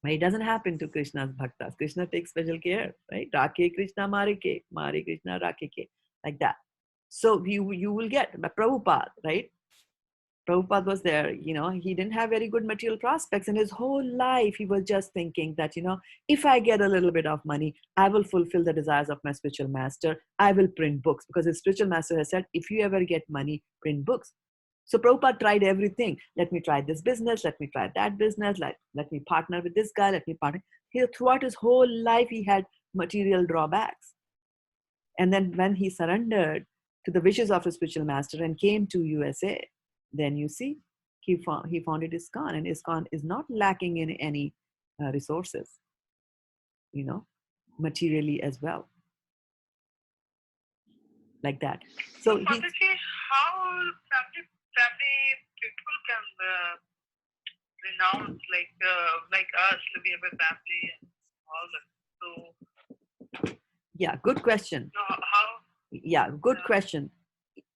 Right? It doesn't happen to Krishna's bhaktas. Krishna takes special care, right? Rakhe Krishna mare ke, mare Krishna rakhe ke, like that. So you will get Prabhupada, right? Prabhupada was there, he didn't have very good material prospects, and his whole life he was just thinking that, if I get a little bit of money, I will fulfill the desires of my spiritual master. I will print books, because his spiritual master has said, if you ever get money, print books. So Prabhupada tried everything. Let me try this business, let me try that business, let me partner with this guy, let me partner. Throughout his whole life, he had material drawbacks. And then when he surrendered to the wishes of his spiritual master and came to USA, then you see, he founded ISKCON, and ISKCON is not lacking in any resources, materially as well, like that. So, So he, Mataji, how family people can renounce like us, we have a family and all that. So, yeah, good question. how? Yeah, good question.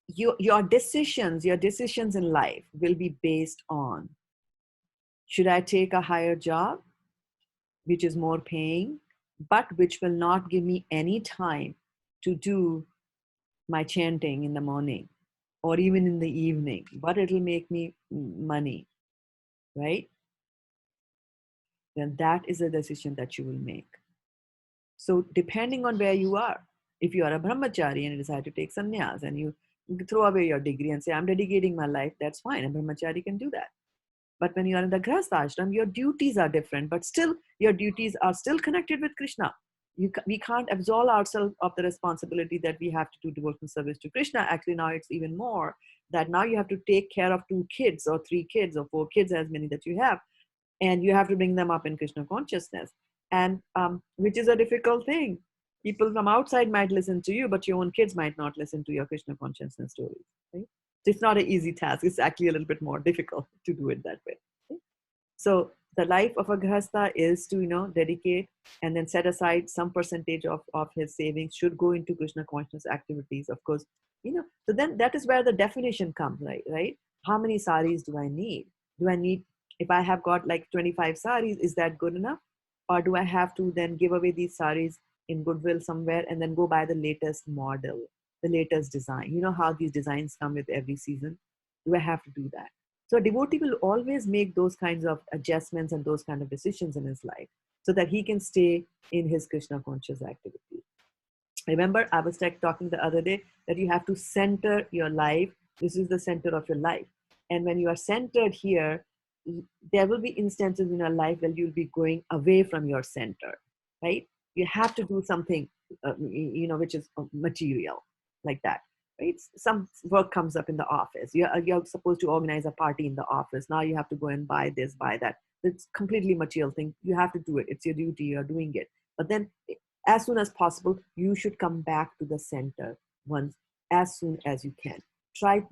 Your decisions in life will be based on, should I take a higher job, which is more paying, but which will not give me any time to do my chanting in the morning or even in the evening, but it'll make me money, right? Then that is a decision that you will make. So depending on where you are, if you are a brahmachari and you decide to take sannyas and you throw away your degree and say, I'm dedicating my life, that's fine. A brahmachari can do that. But when you are in the grahastha ashram, your duties are different, but still your duties are still connected with Krishna. We can't absolve ourselves of the responsibility that we have to do devotional service to Krishna. Actually, now it's even more that now you have to take care of 2 kids or 3 kids or 4 kids, as many that you have, and you have to bring them up in Krishna consciousness, and which is a difficult thing. People from outside might listen to you, but your own kids might not listen to your Krishna consciousness stories. Right? So it's not an easy task. It's actually a little bit more difficult to do it that way. Right? So the life of a grahastha is to dedicate and then set aside some percentage of his savings should go into Krishna consciousness activities. Of course, so then that is where the definition comes, right? How many saris do I need? Do I need, if I have got like 25 saris, is that good enough? Or do I have to then give away these saris in goodwill somewhere and then go buy the latest model, the latest design? You know how these designs come with every season? Do I have to do that? So a devotee will always make those kinds of adjustments and those kind of decisions in his life so that he can stay in his Krishna conscious activity. Remember, I was talking the other day that you have to center your life. This is the center of your life. And when you are centered here, there will be instances in your life where you'll be going away from your center, right? You have to do something, which is material, like that, right? Some work comes up in the office. You're supposed to organize a party in the office. Now you have to go and buy this, buy that. It's completely material thing. You have to do it. It's your duty. You're doing it. But then as soon as possible, you should come back to the center once, as soon as you can.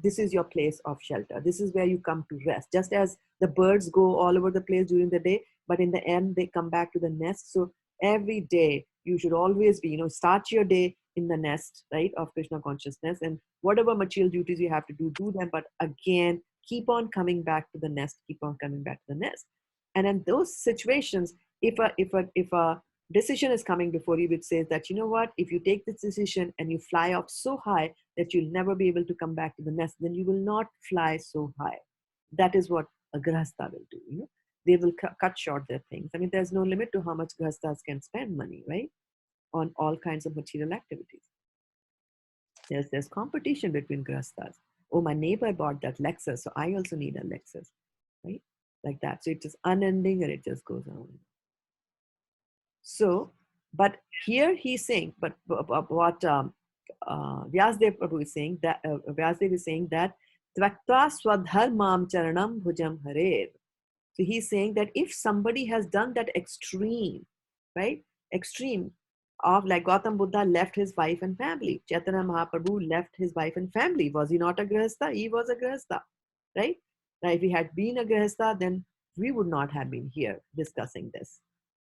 This is your place of shelter. This is where you come to rest. Just as the birds go all over the place during the day, but in the end, they come back to the nest. So every day, you should always be, start your day in the nest, right, of Krishna consciousness. And whatever material duties you have to do them. But again, keep on coming back to the nest, keep on coming back to the nest. And in those situations, if a decision is coming before you which says that, you know what, if you take this decision and you fly up so high that you'll never be able to come back to the nest, then you will not fly so high. That is what a grahastha will do. They will cut short their things. I mean, there's no limit to how much grahasthas can spend money, right, on all kinds of material activities. There's competition between grahasthas. Oh, my neighbor bought that Lexus, so I also need a Lexus, right? Like that. So it's just unending and it just goes on. So, but here he's saying, but what Vyasdev Prabhu is saying, that Vyasdev is saying that Tvakta swadharmam charanam bhujam harer. So he's saying that if somebody has done that extreme, right? Extreme of, like Gautam Buddha left his wife and family. Chaitanya Mahaprabhu left his wife and family. Was he not a grahastha? He was a grahastha, right? Now, if he had been a grahastha, then we would not have been here discussing this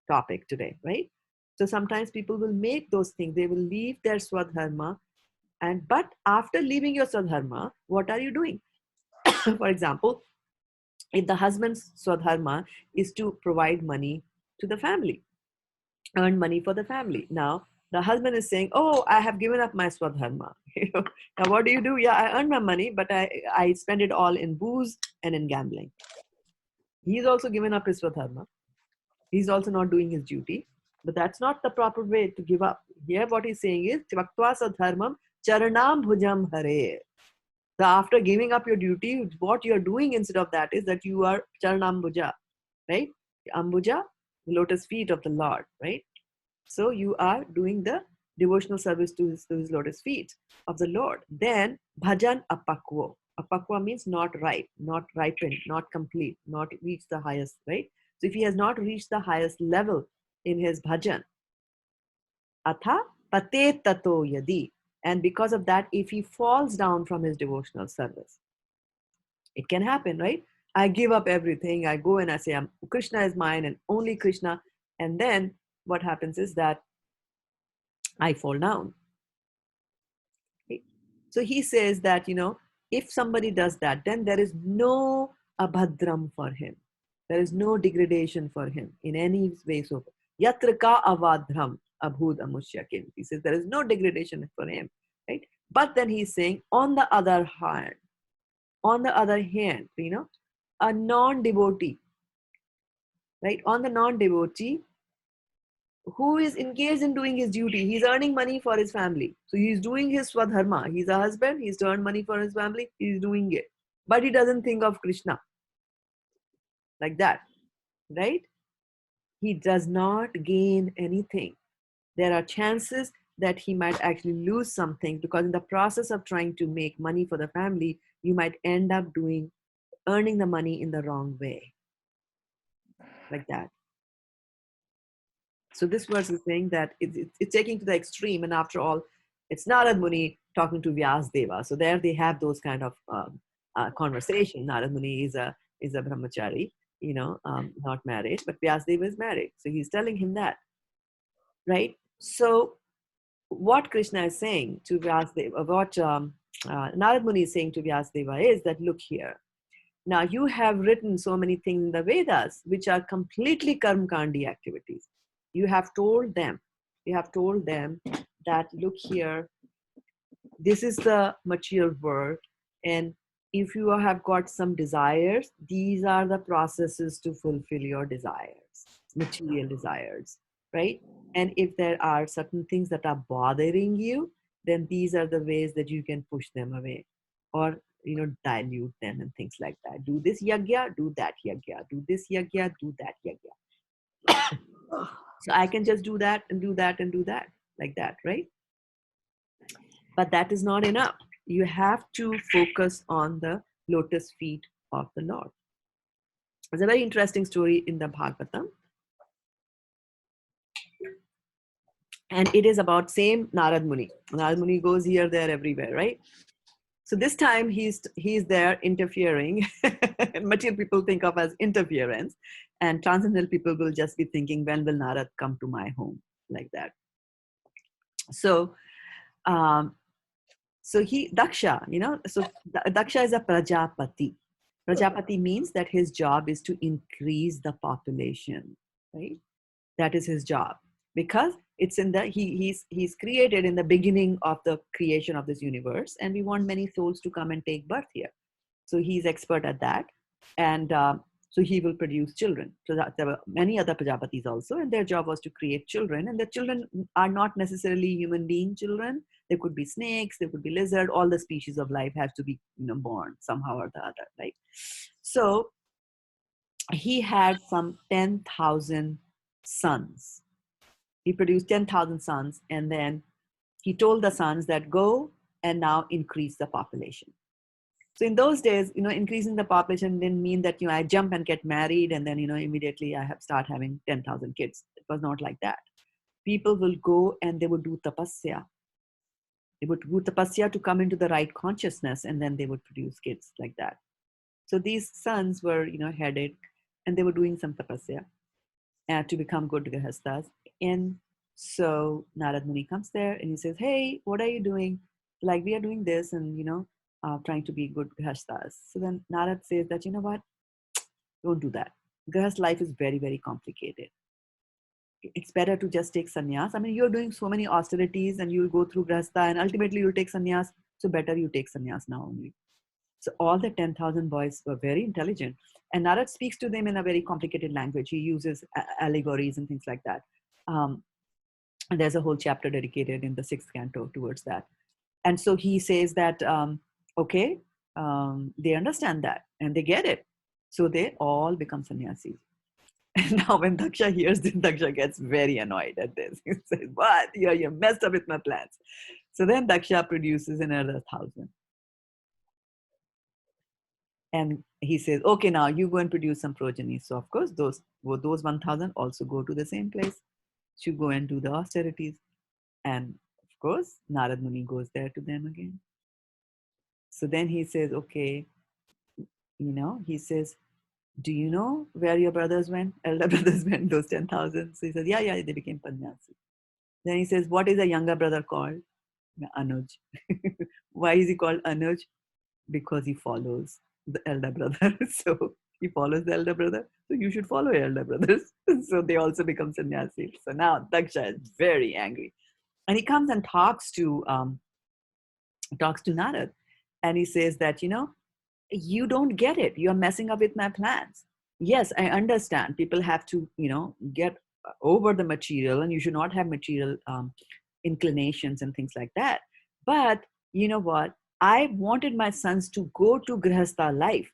topic today, right? So sometimes people will make those things. They will leave their swadharma, but after leaving your swadharma, what are you doing? For example, if the husband's swadharma is to provide money to the family, earn money for the family. Now, the husband is saying, oh, I have given up my swadharma. Now, what do? Yeah, I earn my money, but I spend it all in booze and in gambling. He's also given up his swadharma. He's also not doing his duty. But that's not the proper way to give up. Here, what he's saying is, Tyaktva sadharmam charanam bhujam hare. So after giving up your duty, what you're doing instead of that is that you are charanambuja, right? Ambuja, the lotus feet of the Lord, right? So you are doing the devotional service to his lotus feet of the Lord. Then bhajan apakwo. Apakwa means not ripe, not ripened, not complete, not reached the highest, right? So if he has not reached the highest level in his bhajan, atha pate tato yadi. And because of that, if he falls down from his devotional service, it can happen, right? I give up everything. I go and I say, Krishna is mine and only Krishna. And then what happens is that I fall down. Okay? So he says that, if somebody does that, then there is no abhadram for him. There is no degradation for him in any way. So, yatra ka avadram abhud amushyakin. He says there is no degradation for him, right? But then he's saying, on the other hand, a non-devotee, right? On the non-devotee who is engaged in doing his duty, he's earning money for his family. So he's doing his swadharma. He's a husband, he's to earn money for his family, he's doing it. But he doesn't think of Krishna like that, right? He does not gain anything. There are chances that he might actually lose something, because in the process of trying to make money for the family, you might end up earning the money in the wrong way, like that. So this verse is saying that it's taking to the extreme, and after all, it's Narad Muni talking to Vyasdeva. So there they have those kind of conversation. Narad Muni is a brahmachari, not married, but Vyasdeva is married. So he's telling him that, right? So what Krishna is saying to Vyasdeva, what Narad Muni is saying to Vyasdeva is that, look here, now you have written so many things in the Vedas which are completely karmakandi activities. You have told them that, look here, this is the material world, and if you have got some desires, these are the processes to fulfill your desires, material desires, right? And if there are certain things that are bothering you, then these are the ways that you can push them away, or dilute them and things like that. Do this yagya, do that yagya, do this yagya, do that yagya. So I can just do that and do that and do that, like that, right? But that is not enough. You have to focus on the lotus feet of the Lord. There's a very interesting story in the Bhagavatam. And it is about same Narad Muni. Narad Muni goes here, there, everywhere, right? So this time he's there interfering. Material people think of as interference, and transcendental people will just be thinking, when will Narad come to my home, like that. So Daksha, so Daksha is a Prajapati. Prajapati means that his job is to increase the population, right? That is his job, because it's in the he's created in the beginning of the creation of this universe, and we want many souls to come and take birth here. So he's expert at that, and so he will produce children. So there were many other Prajapatis also, and their job was to create children. And the children are not necessarily human being children. There could be snakes, there could be lizard. All the species of life have to be born somehow or the other, right? So he had some 10,000 sons. He produced 10,000 sons, and then he told the sons that go and now increase the population. So in those days, increasing the population didn't mean that, I jump and get married and then, immediately I start having 10,000 kids. It was not like that. People will go and they would do tapasya. They would do tapasya to come into the right consciousness, and then they would produce kids, like that. So these sons were, headed, and they were doing some tapasya to become good grihasthas. And so Narad Muni comes there and he says, hey, what are you doing? Like, we are doing this and, trying to be good grihasthas. So then Narad says that, what? Don't do that. Grihast life is very, very complicated. it's better to just take sannyas. I mean, you're doing so many austerities and you'll go through grahastha and ultimately you'll take sannyas. So better you take sannyas now only. So all the 10,000 boys were very intelligent. And Narad speaks to them in a very complicated language. He uses allegories and things like that. And there's a whole chapter dedicated in the 6th canto towards that. And so he says that, okay, they understand that and they get it. So they all become sannyasis. And now when Daksha hears this, Daksha gets very annoyed at this. He says, what? You messed up with my plans. So then Daksha produces another 1,000. And he says, okay, now you go and produce some progeny. So of course, those 1,000 also go to the same place to go and do the austerities. And of course, Narad Muni goes there to them again. So then he says, okay, he says, do you know where your brothers went? Elder brothers went, those 10,000. So he says, yeah, they became Panyasi. Then he says, what is a younger brother called? Anuj. Why is he called Anuj? Because he follows the elder brother. So he follows the elder brother. So you should follow your elder brothers. So they also become sannyasis. So now Daksha is very angry. And he comes and talks to Narad. And he says that, you don't get it. You're messing up with my plans. Yes, I understand. People have to, get over the material, and you should not have material inclinations and things like that. But you know what? I wanted my sons to go to Grihastha life.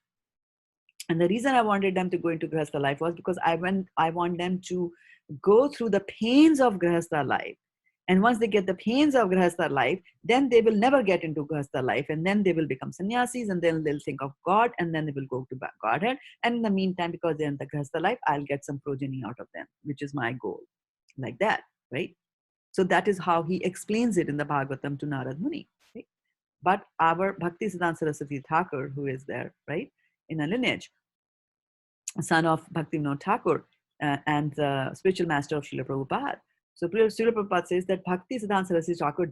And the reason I wanted them to go into Grihastha life was because I want them to go through the pains of Grihastha life. And once they get the pains of Grihastha life, then they will never get into Grihastha life. And then they will become sannyasis, and then they'll think of God, and then they will go to Godhead. And in the meantime, because they're in the Grihastha life, I'll get some progeny out of them, which is my goal. Like that, right? So that is how he explains it in the Bhagavatam to Narad Muni. Right? But our Bhakti Siddhanta Saraswati Thakur, who is there, right, in a lineage, son of Bhaktivinoda Thakur and the spiritual master of Srila Prabhupada. So Srila Prabhupada says that Bhakti Siddhanta Saraswati Thakur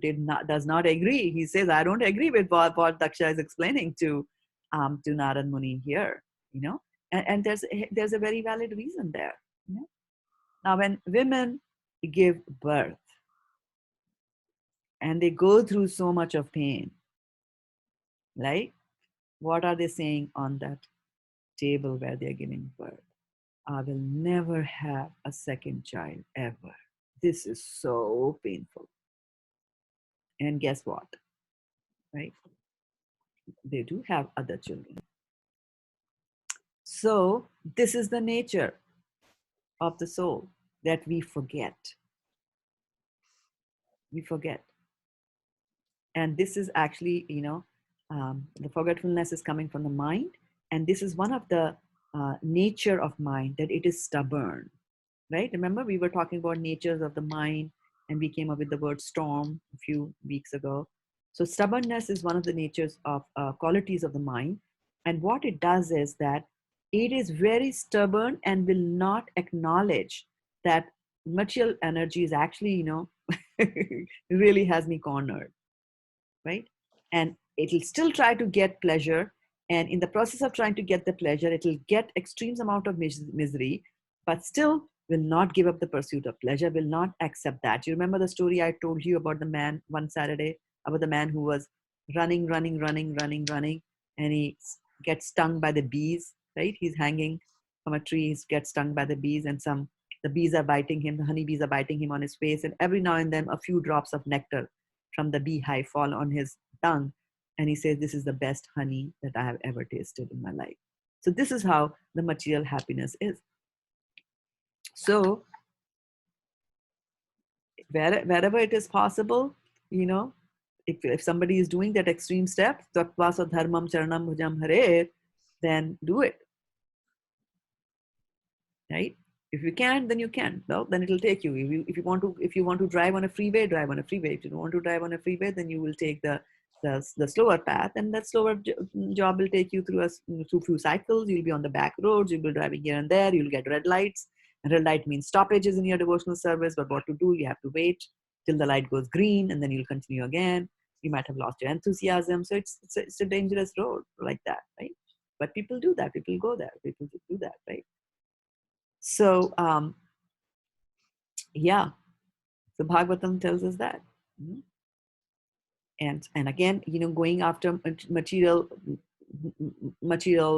does not agree. He says, I don't agree with what Daksha is explaining to Narad Muni here, and there's a very valid reason there. Now, when women give birth and they go through so much of pain, right? What are they saying on that table where they're giving birth? I will never have a second child ever. This is so painful. And guess what? Right? They do have other children. So this is the nature of the soul that we forget. We forget. And this is actually, the forgetfulness is coming from the mind. And this is one of the nature of mind, that it is stubborn. Right? Remember, we were talking about natures of the mind, and we came up with the word storm a few weeks ago. So stubbornness is one of the natures of qualities of the mind. And what it does is that it is very stubborn and will not acknowledge that material energy is actually, really has me cornered, right? And it'll still try to get pleasure. And in the process of trying to get the pleasure, it'll get extreme amount of misery, but still will not give up the pursuit of pleasure, will not accept that. You remember the story I told you about the man one Saturday, about the man who was running, and he gets stung by the bees, right? He's hanging from a tree, he gets stung by the bees, and the bees are biting him, the honeybees are biting him on his face, and every now and then a few drops of nectar from the beehive fall on his tongue. And he says, this is the best honey that I have ever tasted in my life. So this is how the material happiness is. So wherever it is possible, if somebody is doing that extreme step, Tattvasa dharmam charanam bhujam hare, then do it. Right? If you can, then you can. Well, then it'll take you. If you want to drive on a freeway, drive on a freeway. If you don't want to drive on a freeway, then you will take the slower path, and that slower job will take you through few cycles. You'll be on the back roads. You'll be driving here and there. You'll get red lights. And red light means stoppages in your devotional service. But what to do? You have to wait till the light goes green, and then you'll continue again. You might have lost your enthusiasm. So it's a dangerous road like that, right? But people do that. People go there. People do that, right? So Yeah. So Bhagavatam tells us that. Mhm. And again, going after material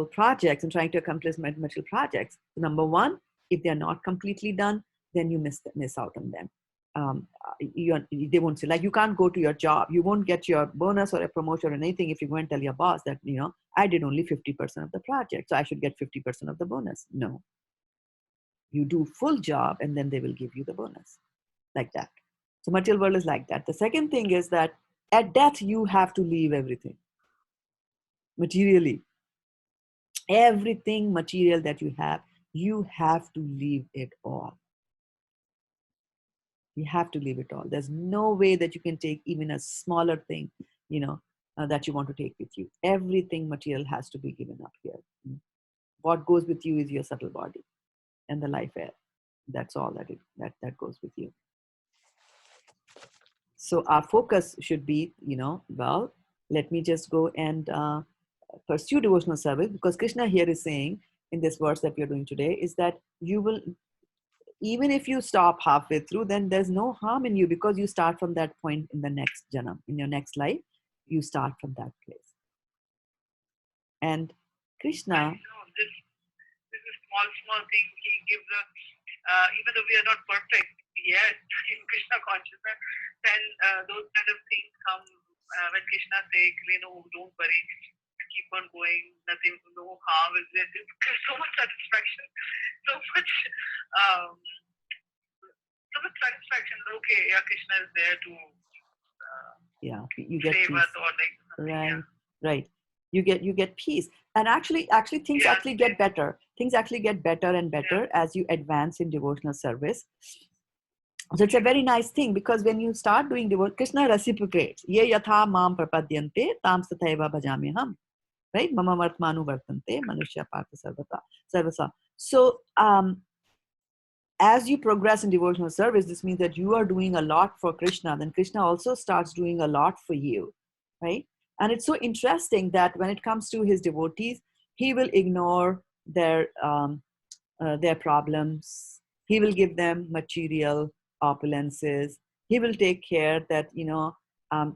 projects and trying to accomplish material projects. Number one, if they're not completely done, then you miss out on them. They won't say, like, you can't go to your job, you won't get your bonus or a promotion or anything if you go and tell your boss that, I did only 50% of the project, so I should get 50% of the bonus. No, you do full job and then they will give you the bonus, like that. So material world is like that. The second thing is that at death you have to leave everything materially. Everything material that you have to leave it all. You have to leave it all. There's no way that you can take even a smaller thing, that you want to take with you. Everything material has to be given up here. What goes with you is your subtle body and the life air. That's all that goes with you. So our focus should be, well, let me just go and pursue devotional service, because Krishna here is saying in this verse that we are doing today is that you will, even if you stop halfway through, then there's no harm in you, because you start from that point in the next janam, in your next life, you start from that place. And Krishna, this is small thing he gives us, even though we are not perfect yet in Krishna consciousness, then those kind of things come when Krishna says, don't worry, keep on going, nothing, no harm is there. There's so much satisfaction, so much satisfaction. Okay, yeah, Krishna is there to you get save peace. us, or like Right, right. You get peace. And actually things actually get better. Things actually get better and better as you advance in devotional service. So it's a very nice thing, because when you start doing devotion, Krishna reciprocates. Ye yatha mam prapadyante tam tathaiva bhajamiham. Right? Mama vartmanu vartante manushya partha sarvasa. So as you progress in devotional service, this means that you are doing a lot for Krishna. Then Krishna also starts doing a lot for you, right? And it's so interesting that when it comes to his devotees, he will ignore their problems. He will give them material opulences. He will take care that,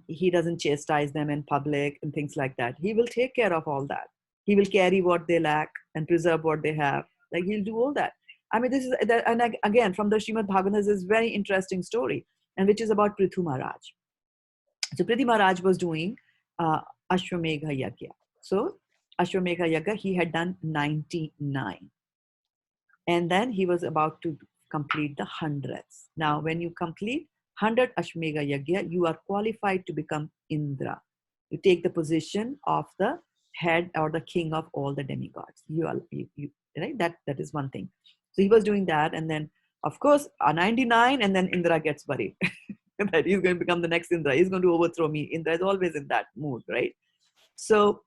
he doesn't chastise them in public and things like that. He will take care of all that. He will carry what they lack and preserve what they have. Like, he'll do all that. I mean, this is, and again, from the Srimad Bhagavatam, this is a very interesting story, and which is about Prithu Maharaj. So Prithu Maharaj was doing Ashwamedha Yagya. So Ashwamedha Yagya, he had done 99. And then he was about to complete the hundreds. Now, when you complete 100 Ashwamedha Yagya, you are qualified to become Indra. You take the position of the head or the king of all the demigods. You right? That is one thing. So he was doing that, and then of course 99, and then Indra gets worried that he's going to become the next Indra. He's going to overthrow me. Indra is always in that mood, right? So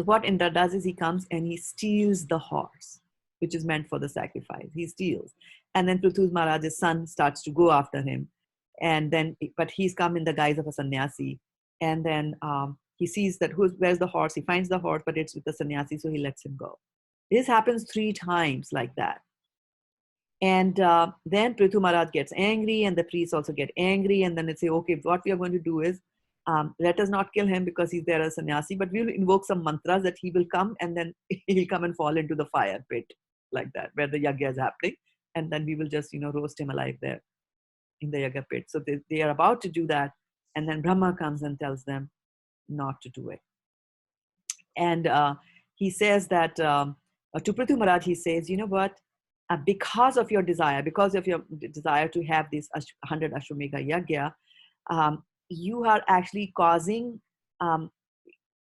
what Indra does is he comes and he steals the horse, which is meant for the sacrifice. He steals. And then Prithu Maharaj's son starts to go after him. And then, but he's come in the guise of a sannyasi. And then he sees that where's the horse? He finds the horse, but it's with the sannyasi, so he lets him go. This happens 3 times like that. And then Prithu Maharaj gets angry, and the priests also get angry. And then they say, okay, what we are going to do is, let us not kill him because he's there as sannyasi, but we'll invoke some mantras that he will come, and then he'll come and fall into the fire pit, like that, where the yagya is happening. And then we will just, roast him alive there in the yagya pit. So they are about to do that. And then Brahma comes and tells them not to do it. And he says that to Prithu Maharaj, he says, you know what? Because of your desire to have this 100 Ashwamedha Yagya, you are actually causing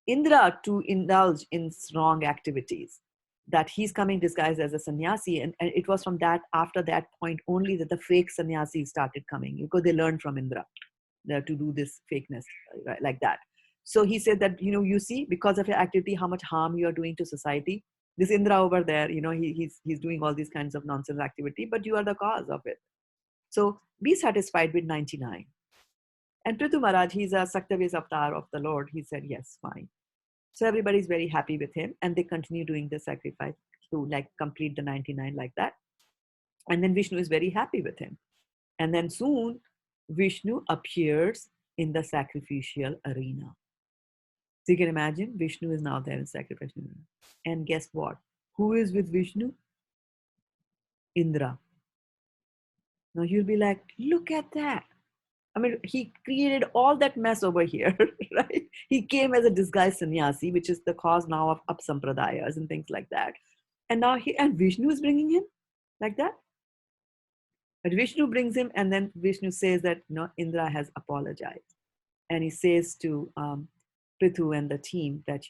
Indra to indulge in wrong activities. That he's coming disguised as a sannyasi, and it was from that, after that point only, that the fake sannyasis started coming, because they learned from Indra to do this fakeness, right, like that. So he said that, you see, because of your activity, how much harm you are doing to society. This Indra over there, he's doing all these kinds of nonsense activity, but you are the cause of it. So be satisfied with 99. And Prithu Maharaj, he's a Saktavis avatar of the Lord. He said, yes, fine. So everybody's very happy with him, and they continue doing the sacrifice to complete the 99 like that. And then Vishnu is very happy with him. And then soon, Vishnu appears in the sacrificial arena. So you can imagine, Vishnu is now there in sacrificial arena. And guess what? Who is with Vishnu? Indra. Now you'll be like, look at that. I mean, he created all that mess over here, right? He came as a disguised sannyasi, which is the cause now of upsampradayas and things like that. And now and Vishnu is bringing him like that. But Vishnu brings him, and then Vishnu says that Indra has apologized, and he says to Prithu and the team that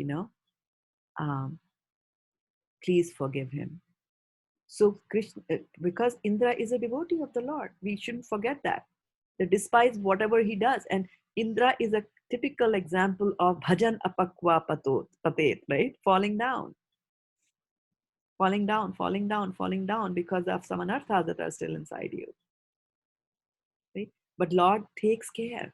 um, please forgive him. So Krishna, because Indra is a devotee of the Lord, we shouldn't forget that. That despite whatever he does, and Indra is a typical example of bhajan apakwa patet, right? Falling down, falling down, falling down, falling down because of some anarthas that are still inside you, right? But Lord takes care.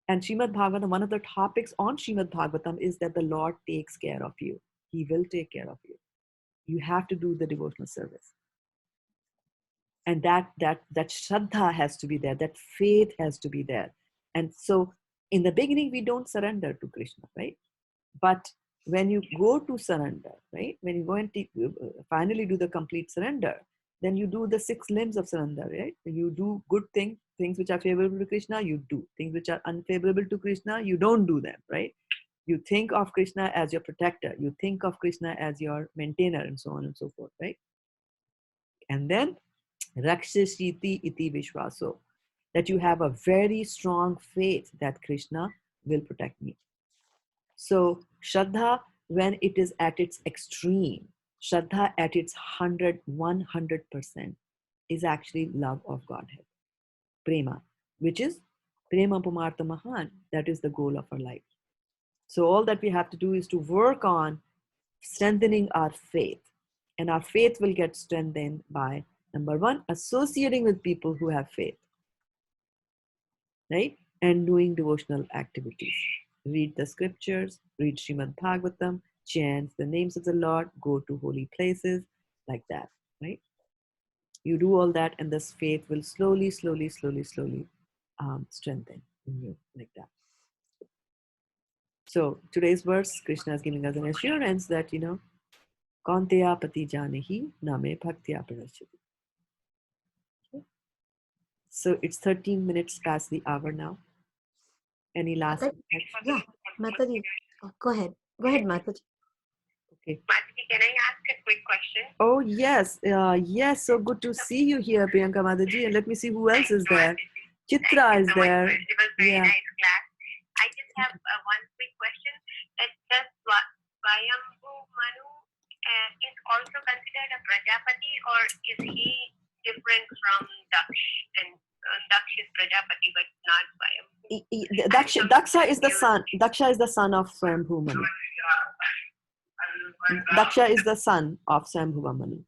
And Srimad Bhagavatam, one of the topics on Srimad Bhagavatam is that the Lord takes care of you. He will take care of you. You have to do the devotional service. And that Shraddha has to be there, that faith has to be there. And so in the beginning, we don't surrender to Krishna, right? But when you go to surrender, right? When you go and finally do the complete surrender, then you do the 6 limbs of surrender, right? You do good things which are favorable to Krishna, you do. Things which are unfavorable to Krishna, you don't do them, right? You think of Krishna as your protector. You think of Krishna as your maintainer, and so on and so forth, right? And then Rakshashiti iti vishwaso, that you have a very strong faith that Krishna will protect me. So Shraddha, when it is at its extreme, Shraddha at its 100%, is actually love of Godhead. Prema, which is Prema Pumartha Mahan, that is the goal of our life. So all that we have to do is to work on strengthening our faith. And our faith will get strengthened by, number 1, associating with people who have faith, right? And doing devotional activities. Read the scriptures, read Srimad Bhagavatam, chant the names of the Lord, go to holy places, like that, right? You do all that, and this faith will slowly strengthen in you, like that. So today's verse, Krishna is giving us an assurance that, Kaunteya pati janehi name bhaktya pranashyati. So it's 13 minutes past the hour now. Any last? Yeah, Mataji, go ahead. Go ahead, Mataji. Okay. Mataji, can I ask a quick question? Oh, yes. Yes, so good to see you here, Priyanka Mataji. And let me see who else is there. Chitra is there. It was very nice class. I just have one quick question. Does Swayambhu Manu is also considered a Prajapati, or is he different from Daksh? And Daksh is Prajapati, but not Swayambhu. Daksha is the son. Daksha is the son of Swayambhu Manu. Daksha is the son of Swayambhuva Manu.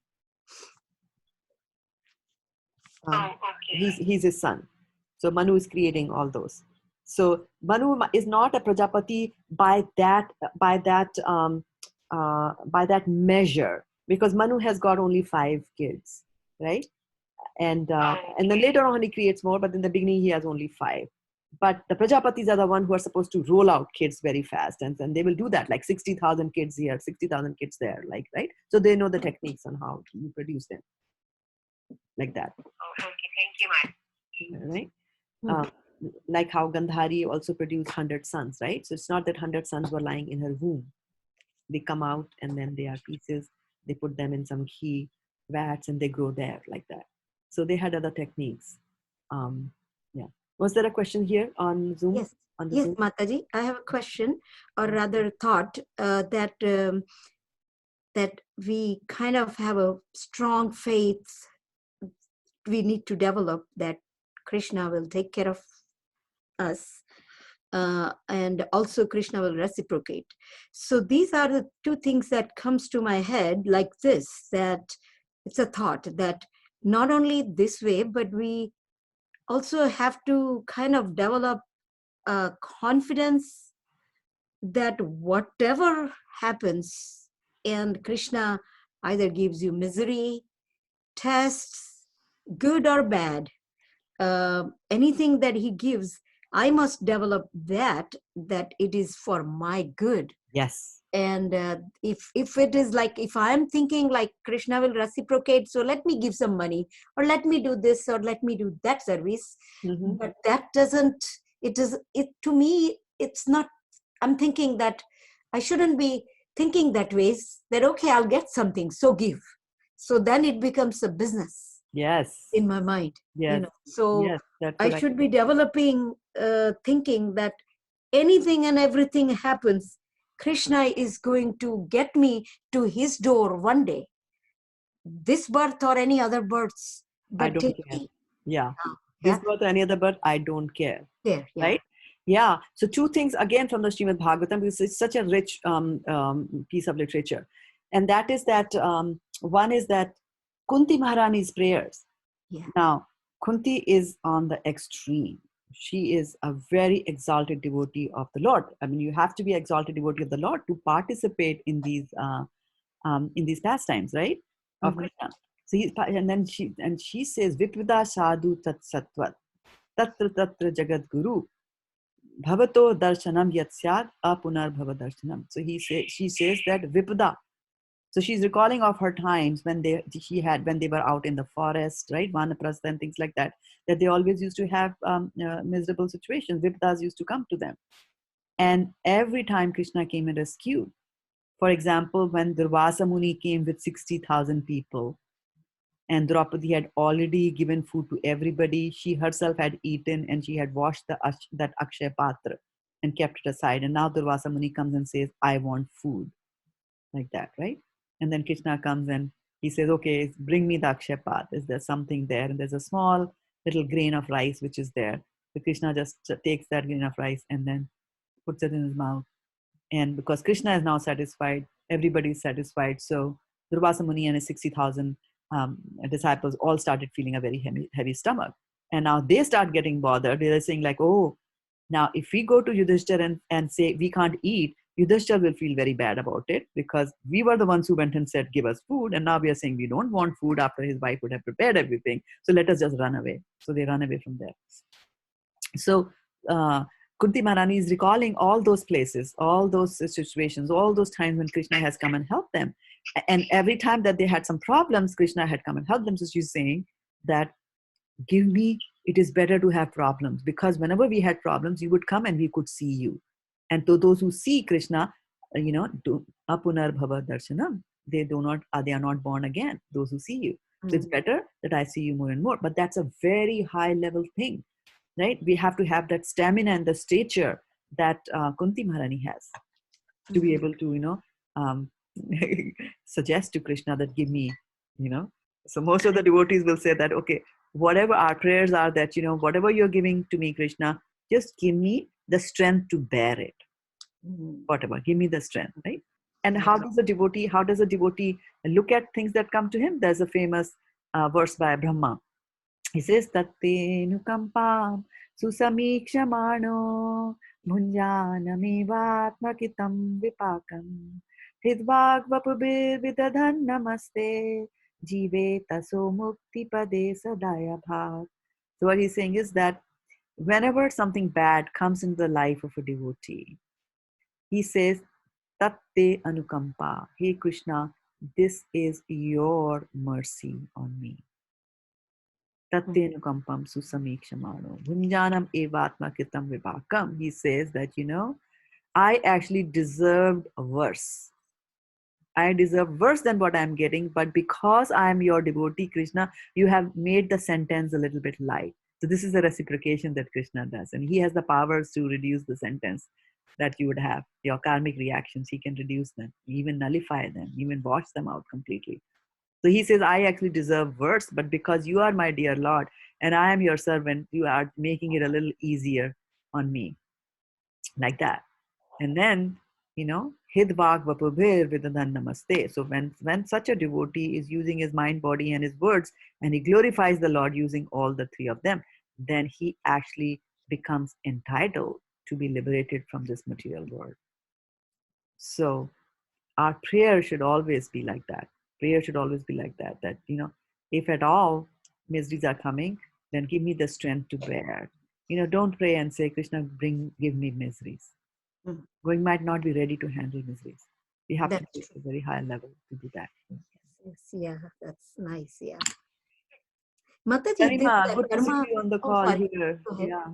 Okay. He's his son. So Manu is creating all those. So Manu is not a Prajapati by that measure, because Manu has got only 5 kids, right? And then later on he creates more, but in the beginning he has only 5. But the Prajapatis are the ones who are supposed to roll out kids very fast, and they will do that, like 60,000 kids here, 60,000 kids there, like, right? So they know the techniques on how you produce them, like that. Okay, thank you, ma'am. Right? Like how Gandhari also produced 100 sons, right? So it's not that 100 sons were lying in her womb. They come out and then they are pieces. They put them in some ghee vats and they grow there, like that. So they had other techniques. Yeah. Was there a question here on Zoom? Yes, Zoom? Mataji. I have a question, or rather thought, that we kind of have a strong faith we need to develop, that Krishna will take care of us, and also Krishna will reciprocate. So these are the 2 things that comes to my head like this, that it's a thought that not only this way, but we also have to kind of develop a confidence that whatever happens, and Krishna either gives you misery, tests, good or bad, anything that he gives, I must develop that it is for my good. Yes. And if it is like, if I'm thinking like Krishna will reciprocate, so let me give some money, or let me do this, or let me do that service. Mm-hmm. But that doesn't, it to me, it's not, I'm thinking that I shouldn't be thinking that ways, that okay, I'll get something, so give. So then it becomes a business Yes. in my mind, Yes. so Yes. That's I what should be developing thinking that anything and everything happens, Krishna is going to get me to his door one day, this birth or any other births, I but don't take care. me. Yeah. Yeah, This birth or any other birth, I don't care. there, yeah. Right? Yeah. So two things again from the Srimad Bhagavatam, because it's such a rich piece of literature. And that is that one is that Kunti Maharani's prayers. Yeah. Now, Kunti is on the extreme. She is a very exalted devotee of the Lord. I mean, you have to be exalted devotee of the Lord to participate in these pastimes, right? Of Mhm. Krishna. So and then she says, Vipvida sadhu tat satvat tatra tatra jagat guru bhavato darshanam yat syad apunar bhava darshanam. So she says that Vipvida. So she's recalling of her times when they were out in the forest, right, vanaprastha and things like that. That they always used to have miserable situations. Vipdas used to come to them, and every time Krishna came and rescued. For example, when Durvasa Muni came with 60,000 people, and Draupadi had already given food to everybody, she herself had eaten, and she had washed that Akshay Patra and kept it aside. And now Durvasa Muni comes and says, "I want food." Like that, right? And then Krishna comes and he says, okay, bring me the Akshapat. Is there something there? And there's a small little grain of rice which is there. So Krishna just takes that grain of rice and then puts it in his mouth. And because Krishna is now satisfied, everybody is satisfied. So Durvasa Muni and his 60,000 disciples all started feeling a very heavy stomach. And now they start getting bothered. They're saying like, oh, now if we go to Yudhishthir and say we can't eat, Yudhishthir will feel very bad about it, because we were the ones who went and said, give us food. And now we are saying we don't want food after his wife would have prepared everything. So let us just run away. So they run away from there. So Kunti Maharani is recalling all those places, all those situations, all those times when Krishna has come and helped them. And every time that they had some problems, Krishna had come and helped them. So she's saying that, give me, it is better to have problems, because whenever we had problems, you would come and we could see you. And to those who see Krishna, do apunar bhava darshanam, they are not born again, those who see you. So it's better that I see you more and more. But that's a very high level thing, right? We have to have that stamina and the stature that Kunti Maharani has to be able to, um, suggest to Krishna that give me, So most of the devotees will say that, okay, whatever our prayers are, that, whatever you're giving to me, Krishna, just give me the strength to bear it. Whatever, give me the strength, right? And how does a devotee look at things that come to him? There's a famous verse by Brahma. He says, Tattenukampam susamikshmano bhunjanamevatmakitam vipakam hidvagvapubir vidadhan namaste jive taso mukti pade sadaya bhav. So what he's saying is that whenever something bad comes into the life of a devotee, he says, Tatte anukampa. Hey Krishna, this is your mercy on me. Tattenukampam susamikshmano bhunjanam evatma kitam vipakam. He says that, I actually deserved worse. I deserve worse than what I'm getting, but because I am your devotee, Krishna, you have made the sentence a little bit light. So this is the reciprocation that Krishna does. And he has the powers to reduce the sentence that you would have. Your karmic reactions, he can reduce them, even nullify them, even wash them out completely. So he says, I actually deserve worse, but because you are my dear Lord and I am your servant, you are making it a little easier on me. Like that. And then, Hidvag Vapubhir Vidadan Namaste. So when such a devotee is using his mind, body, and his words, and he glorifies the Lord using all the three of them, then he actually becomes entitled to be liberated from this material world. So our prayer should always be like that. Prayer should always be like that. That, if at all miseries are coming, then give me the strength to bear. Don't pray and say, Krishna, give me miseries. Mm. We might not be ready to handle miseries. We have to That's be true. at a very high level to do that. Yes, yeah, that's nice. Yeah. Mataji, this Garima, good to see karma. you on the Oh, call sorry. here. Go ahead. Yeah.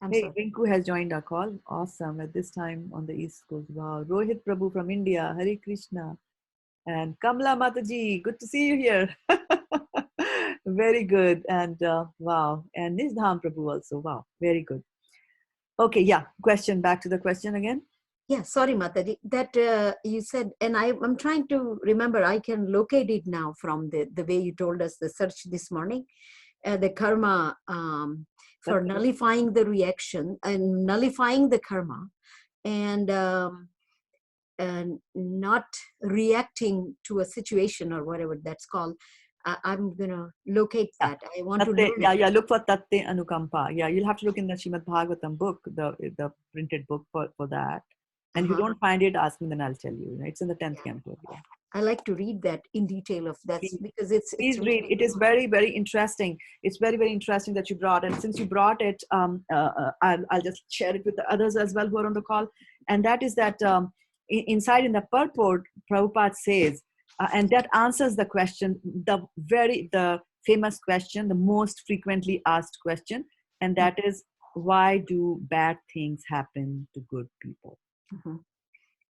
I'm Hey, sorry. Rinku has joined our call. Awesome. At this time on the East Coast. Wow. Rohit Prabhu from India. Hare Krishna. And Kamla Mataji, good to see you here. Very good. And wow. And Nisdham Prabhu also. Wow. Very good. Okay. Yeah. Question. Back to the question again. Yeah, sorry, Mataji. That you said, and I'm trying to remember. I can locate it now from the way you told us the search this morning. The karma for That's nullifying the reaction and nullifying the karma, and not reacting to a situation or whatever that's called. I'm gonna locate yeah. that. I want to Tatte, learn yeah, it. yeah. Look for Tatte Anukampa. Yeah, you'll have to look in the Srimad Bhagavatam book, the printed book for that. And if you Uh-huh. don't find it, ask me, then I'll tell you. It's in the 10th canto. Yeah. I like to read that in detail of that's Please, because it's please read. really It is very, very interesting. It's very, very interesting that you brought. And since you brought it, I'll just share it with the others as well who are on the call. And that is that inside in the purport, Prabhupada says, and that answers the question, the famous question, the most frequently asked question, and that is, why do bad things happen to good people? Mhm.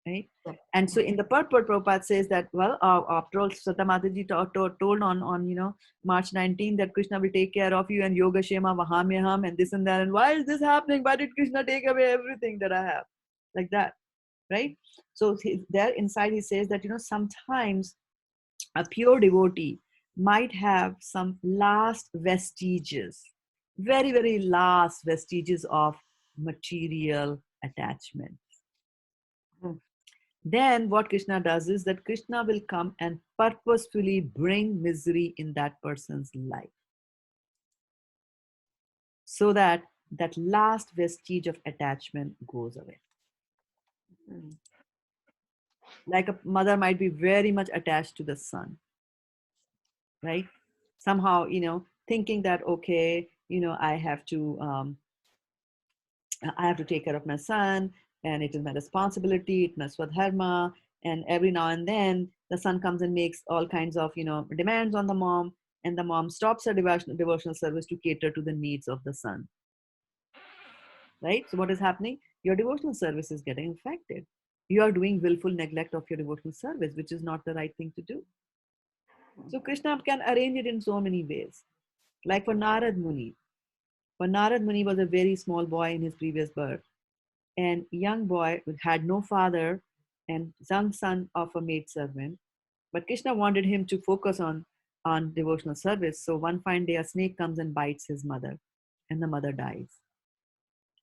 Right? Yep. And so in the purport, Prabhupada says that, well, after all, Sata Mataji told on March 19 that Krishna will take care of you and Yoga Shema Vahamyaham and this and that. And why is this happening? Why did Krishna take away everything that I have? Like that, right? So there inside he says that, sometimes a pure devotee might have some last vestiges, very, very last vestiges of material attachment. Then what Krishna does is that Krishna will come and purposefully bring misery in that person's life so that that last vestige of attachment goes away. Mm. Like a mother might be very much attached to the son, right? Somehow, thinking that, okay, I have to take care of my son, and it is my responsibility, it's my swadharma. And every now and then, the son comes and makes all kinds of, demands on the mom, and the mom stops her devotional service to cater to the needs of the son. Right? So what is happening? Your devotional service is getting affected. You are doing willful neglect of your devotional service, which is not the right thing to do. So Krishna can arrange it in so many ways. Like for Narad Muni. For Narad Muni was a very small boy in his previous birth, and young boy had no father and young son of a maidservant. But Krishna wanted him to focus on devotional service. So one fine day, a snake comes and bites his mother, and the mother dies.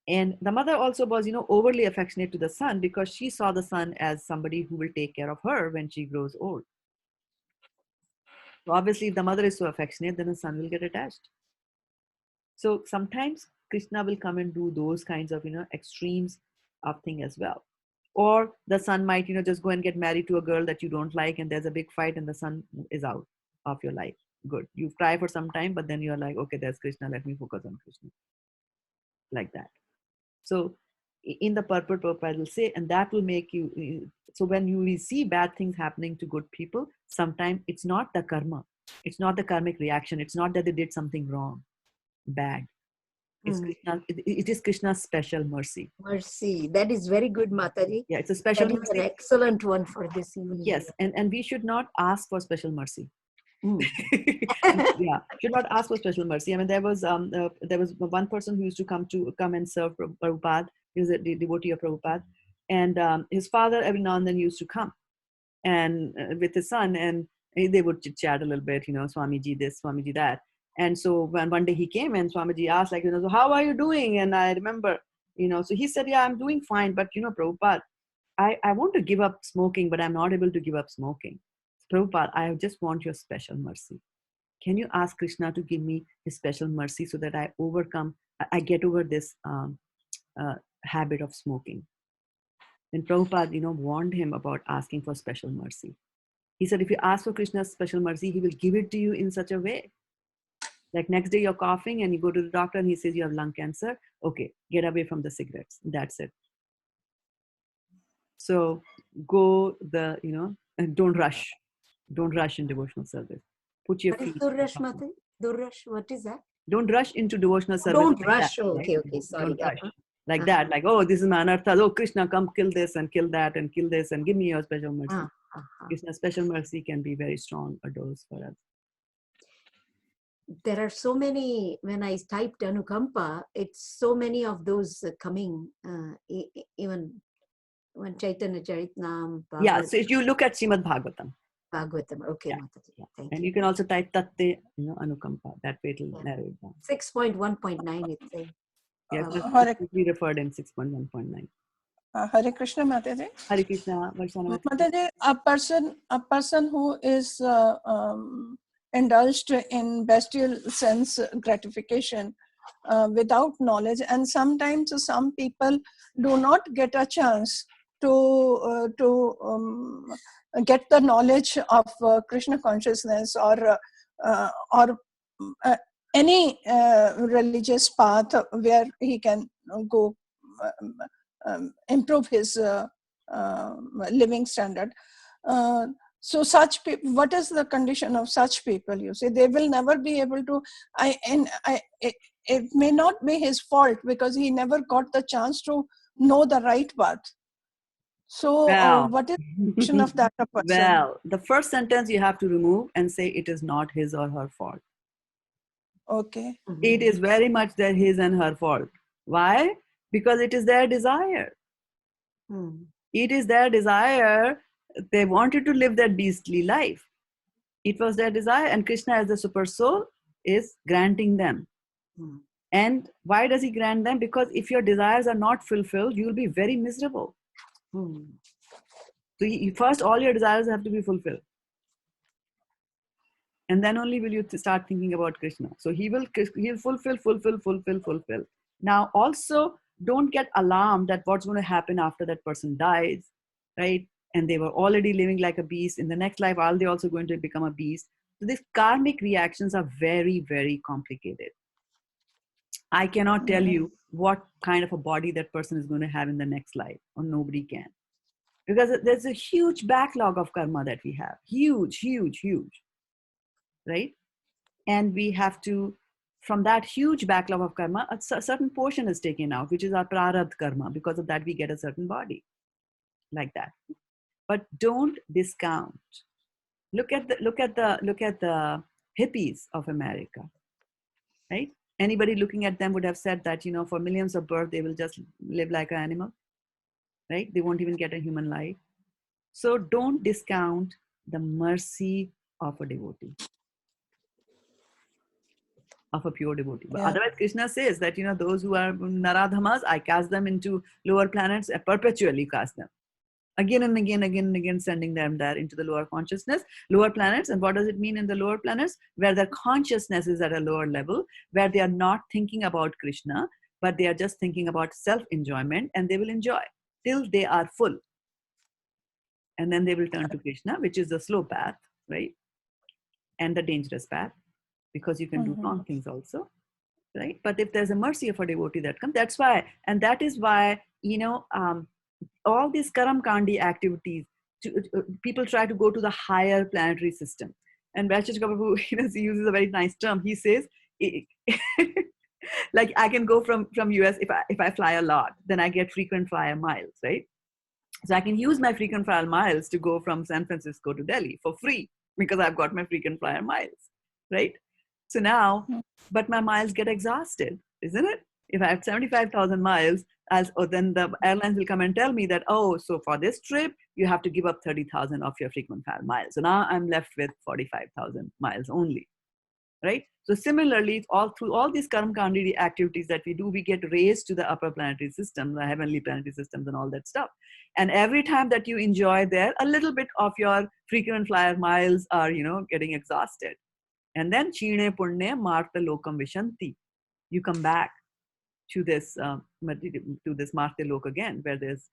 And the mother also was, overly affectionate to the son because she saw the son as somebody who will take care of her when she grows old. So obviously, if the mother is so affectionate, then the son will get attached. So sometimes Krishna will come and do those kinds of, extremes of thing as well. Or the son might, just go and get married to a girl that you don't like, and there's a big fight, and the son is out of your life. Good. You cry for some time, but then you're like, okay, there's Krishna, let me focus on Krishna. Like that. So in the purport, Prabhupada will say, and that will make you, so when you see bad things happening to good people, sometimes it's not the karma. It's not the karmic reaction. It's not that they did something wrong, bad. It's Krishna, it is Krishna's special mercy. Mercy. That is very good, Mataji. Yeah, it's a special That is an mercy. excellent one for this evening. Yes, and we should not ask for special mercy. Mm. Yeah, should not ask for special mercy. I mean, there was one person who used to come and serve Prabhupada. He was a devotee of Prabhupada, and his father every now and then used to come and with his son, and they would chit chat a little bit, Swamiji this, Swamiji that. And so when one day he came and Swamiji asked, like, so how are you doing? And I remember, so he said, yeah, I'm doing fine, but Prabhupada, I want to give up smoking, but I'm not able to give up smoking. Prabhupada, I just want your special mercy. Can you ask Krishna to give me his special mercy so that I get over this habit of smoking? Then Prabhupada, warned him about asking for special mercy. He said, if you ask for Krishna's special mercy, he will give it to you in such a way Like next day you're coughing and you go to the doctor and he says you have lung cancer. Okay, get away from the cigarettes. That's it. So go and don't rush. Don't rush in devotional service. Put your What is feet. Durrash, Mata? Durrash, what is that? Don't rush into devotional Oh, service don't like that. rush. Oh, Right? okay, okay, sorry. Don't rush. Like Uh-huh. that. Like, oh, this is my anartha. Oh, Krishna, come kill this and kill that and kill this and give me your special mercy. Uh-huh. Krishna's special mercy can be very strong a dose for us. There are so many, when I typed Anukampa, it's so many of those coming, even when Chaitanya Charitnam, Yeah, Bhagavad, so if you look at Srimad Bhagavatam, Bhagavatam. Okay, yeah, Mataji. yeah. Thank And you. you can also type Tatte, Anukampa. That way it'll Yeah. narrow it down. 6.1.9, it's saying. Yeah, Hare, we referred in 6.1.9. Hare Krishna, Mataji. Hare Krishna, Varshana Mataji. Mataji, a person who is indulged in bestial sense gratification without knowledge, and sometimes some people do not get a chance to get the knowledge of Krishna consciousness or uh, any religious path where he can go improve his living standard. So such people, what is the condition of such people? You say they will never be able to. It may not be his fault because he never got the chance to know the right path. So Well, what is the condition of that person? well, the first sentence you have to remove and say it is not his or her fault. Okay. It is very much their his and her fault. Why? Because it is their desire. It is their desire. They wanted to live that beastly life. It was their desire, and Krishna as the super soul is granting them. And why does he grant them? Because if your desires are not fulfilled, you will be very miserable. So first, all your desires have to be fulfilled. And then only will you start thinking about Krishna. So he'll fulfill. Now also, don't get alarmed that what's going to happen after that person dies, right? And they were already living like a beast. In the next life, are they also going to become a beast? So these karmic reactions are very, very complicated. I cannot tell you what kind of a body that person is going to have in the next life, or nobody can. Because there's a huge backlog of karma that we have. Huge. Right? And we have to, from that huge backlog of karma, a certain portion is taken out, which is our prarabdha karma. Because of that, we get a certain body like that. But don't discount. Look at the hippies of America, right? Anybody looking at them would have said that, for millions of births, they will just live like an animal, right? They won't even get a human life. So don't discount the mercy of a devotee, of a pure devotee. But otherwise, Krishna says that, those who are naradhamas, I cast them into lower planets, I perpetually cast them. Again and again, sending them there into the lower consciousness, lower planets. And what does it mean in the lower planets? Where their consciousness is at a lower level, where they are not thinking about Krishna, but they are just thinking about self-enjoyment, and they will enjoy till they are full. And then they will turn to Krishna, which is the slow path, right? And the dangerous path, because you can do wrong things also, right? But if there's a mercy of a devotee that comes, that's why, and that is why, all these karam kandi activities, people try to go to the higher planetary system. And Vaishnav Prabhu, he uses a very nice term. He says, like, I can go from US, if I fly a lot, then I get frequent flyer miles, right? So I can use my frequent flyer miles to go from San Francisco to Delhi for free, because I've got my frequent flyer miles, right? So now, but my miles get exhausted, isn't it? If I have 75,000 miles, then the airlines will come and tell me that, so for this trip, you have to give up 30,000 of your frequent flyer miles. So now I'm left with 45,000 miles only, right? So similarly, through all these karma kandi activities that we do, we get raised to the upper planetary system, the heavenly planetary systems and all that stuff. And every time that you enjoy there, a little bit of your frequent flyer miles are, getting exhausted. And then chine punne marta lokam vishanti. You come back to this marta lok again, where there's,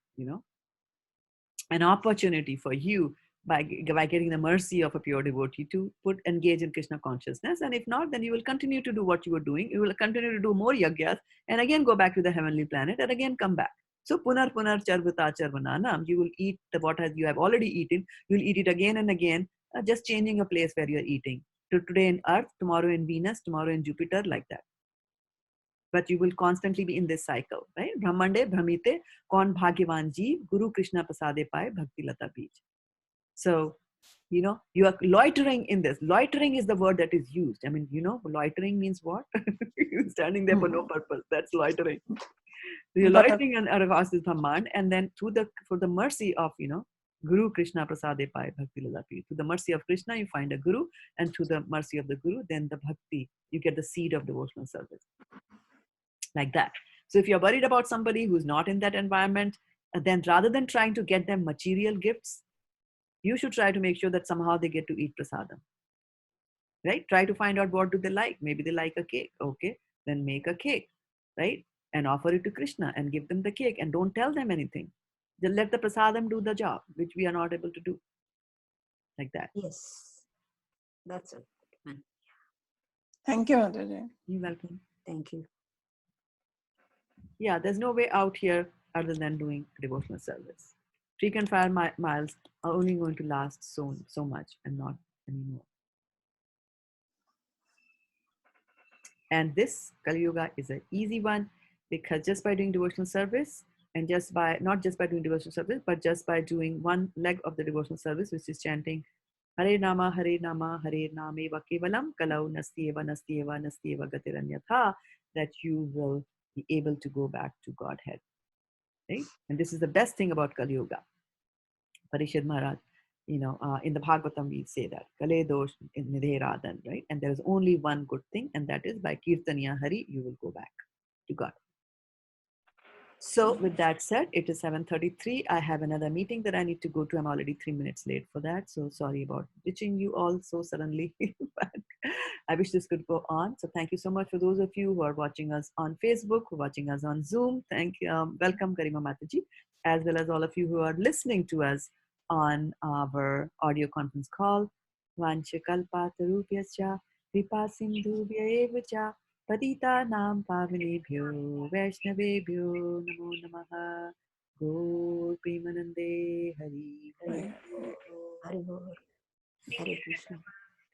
an opportunity for you by getting the mercy of a pure devotee to engage in Krishna consciousness. And if not, then you will continue to do what you were doing. You will continue to do more yagyas and again go back to the heavenly planet and again come back. So punar charvata charvananam, you will eat what you have already eaten. You will eat it again and again, just changing a place where you are eating. Today in Earth, tomorrow in Venus, tomorrow in Jupiter, like that. But you will constantly be in this cycle, right? Brahmande Brahmite, Kon Bhagyavan Jeev, Guru Krishna Pasade Pai, Bhakti Lata Beej. So, you are loitering in this. Loitering is the word that is used. I mean, loitering means what? Standing there for no purpose. That's loitering. So you're loitering on Aravasis Brahman, and then for the mercy of, Guru Krishna Prasade Pai Bhakti Lalapi. To the mercy of Krishna, you find a Guru, and to the mercy of the Guru, then the Bhakti, you get the seed of devotional service. Like that. So if you're worried about somebody who's not in that environment, then rather than trying to get them material gifts, you should try to make sure that somehow they get to eat prasadam. Right? Try to find out what do they like. Maybe they like a cake. Okay, then make a cake, right? And offer it to Krishna and give them the cake and don't tell them anything. Just let the prasadam do the job, which we are not able to do. Like that. Yes. That's it. Thank you, Mataji. You're welcome. Thank you. Yeah, there's no way out here other than doing devotional service. Frequent fire miles are only going to last so much and not anymore. And this Kali Yuga is an easy one, because just by doing devotional service, and not just by doing devotional service, but just by doing one leg of the devotional service, which is chanting Hare Nama, Hare Nama, Hare Nameva Kevalam, Kalau Nastyeva, Nastyeva, Nastyeva Gatiranyatha, that you will be able to go back to Godhead. Right? And this is the best thing about Kali Yuga. Parishad Maharaj, in the Bhagavatam we say that Kale dosh nidheradan, right? And there is only one good thing, and that is by Kirtaniya Hari, you will go back to God. So with that said, it is 7:33. I have another meeting that I need to go to. I'm already 3 minutes late for that. So sorry about ditching you all so suddenly. But I wish this could go on. So thank you so much for those of you who are watching us on Facebook, who are watching us on Zoom. Thank you. Welcome, Garima Mataji, as well as all of you who are listening to us on our audio conference call. Vanchakalpatarupyascha Vipasindhubhya Patita Nam Pavanebhyo Vaishnavebhyo Namo Namaha Gaur Premanande Hari Hari. Hari Hare Krishna.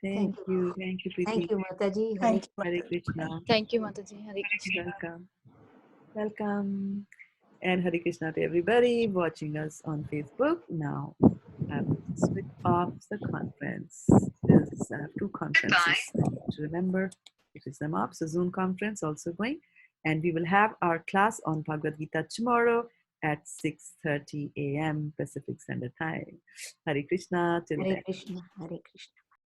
Thank you. Thank you, Preeti. Thank you, Mataji. Thank you. Hare Krishna. Thank you, Mataji. Hare Krishna. Welcome. Welcome. And Hare Krishna to everybody watching us on Facebook. Now I have to switch off the conference. I have two conferences I need to remember to switch them off. So Zoom conference also going. And we will have our class on Bhagavad Gita tomorrow at 6:30 a.m. Pacific Standard Time. Hare Krishna. Till Hare then. Krishna. Hare Krishna.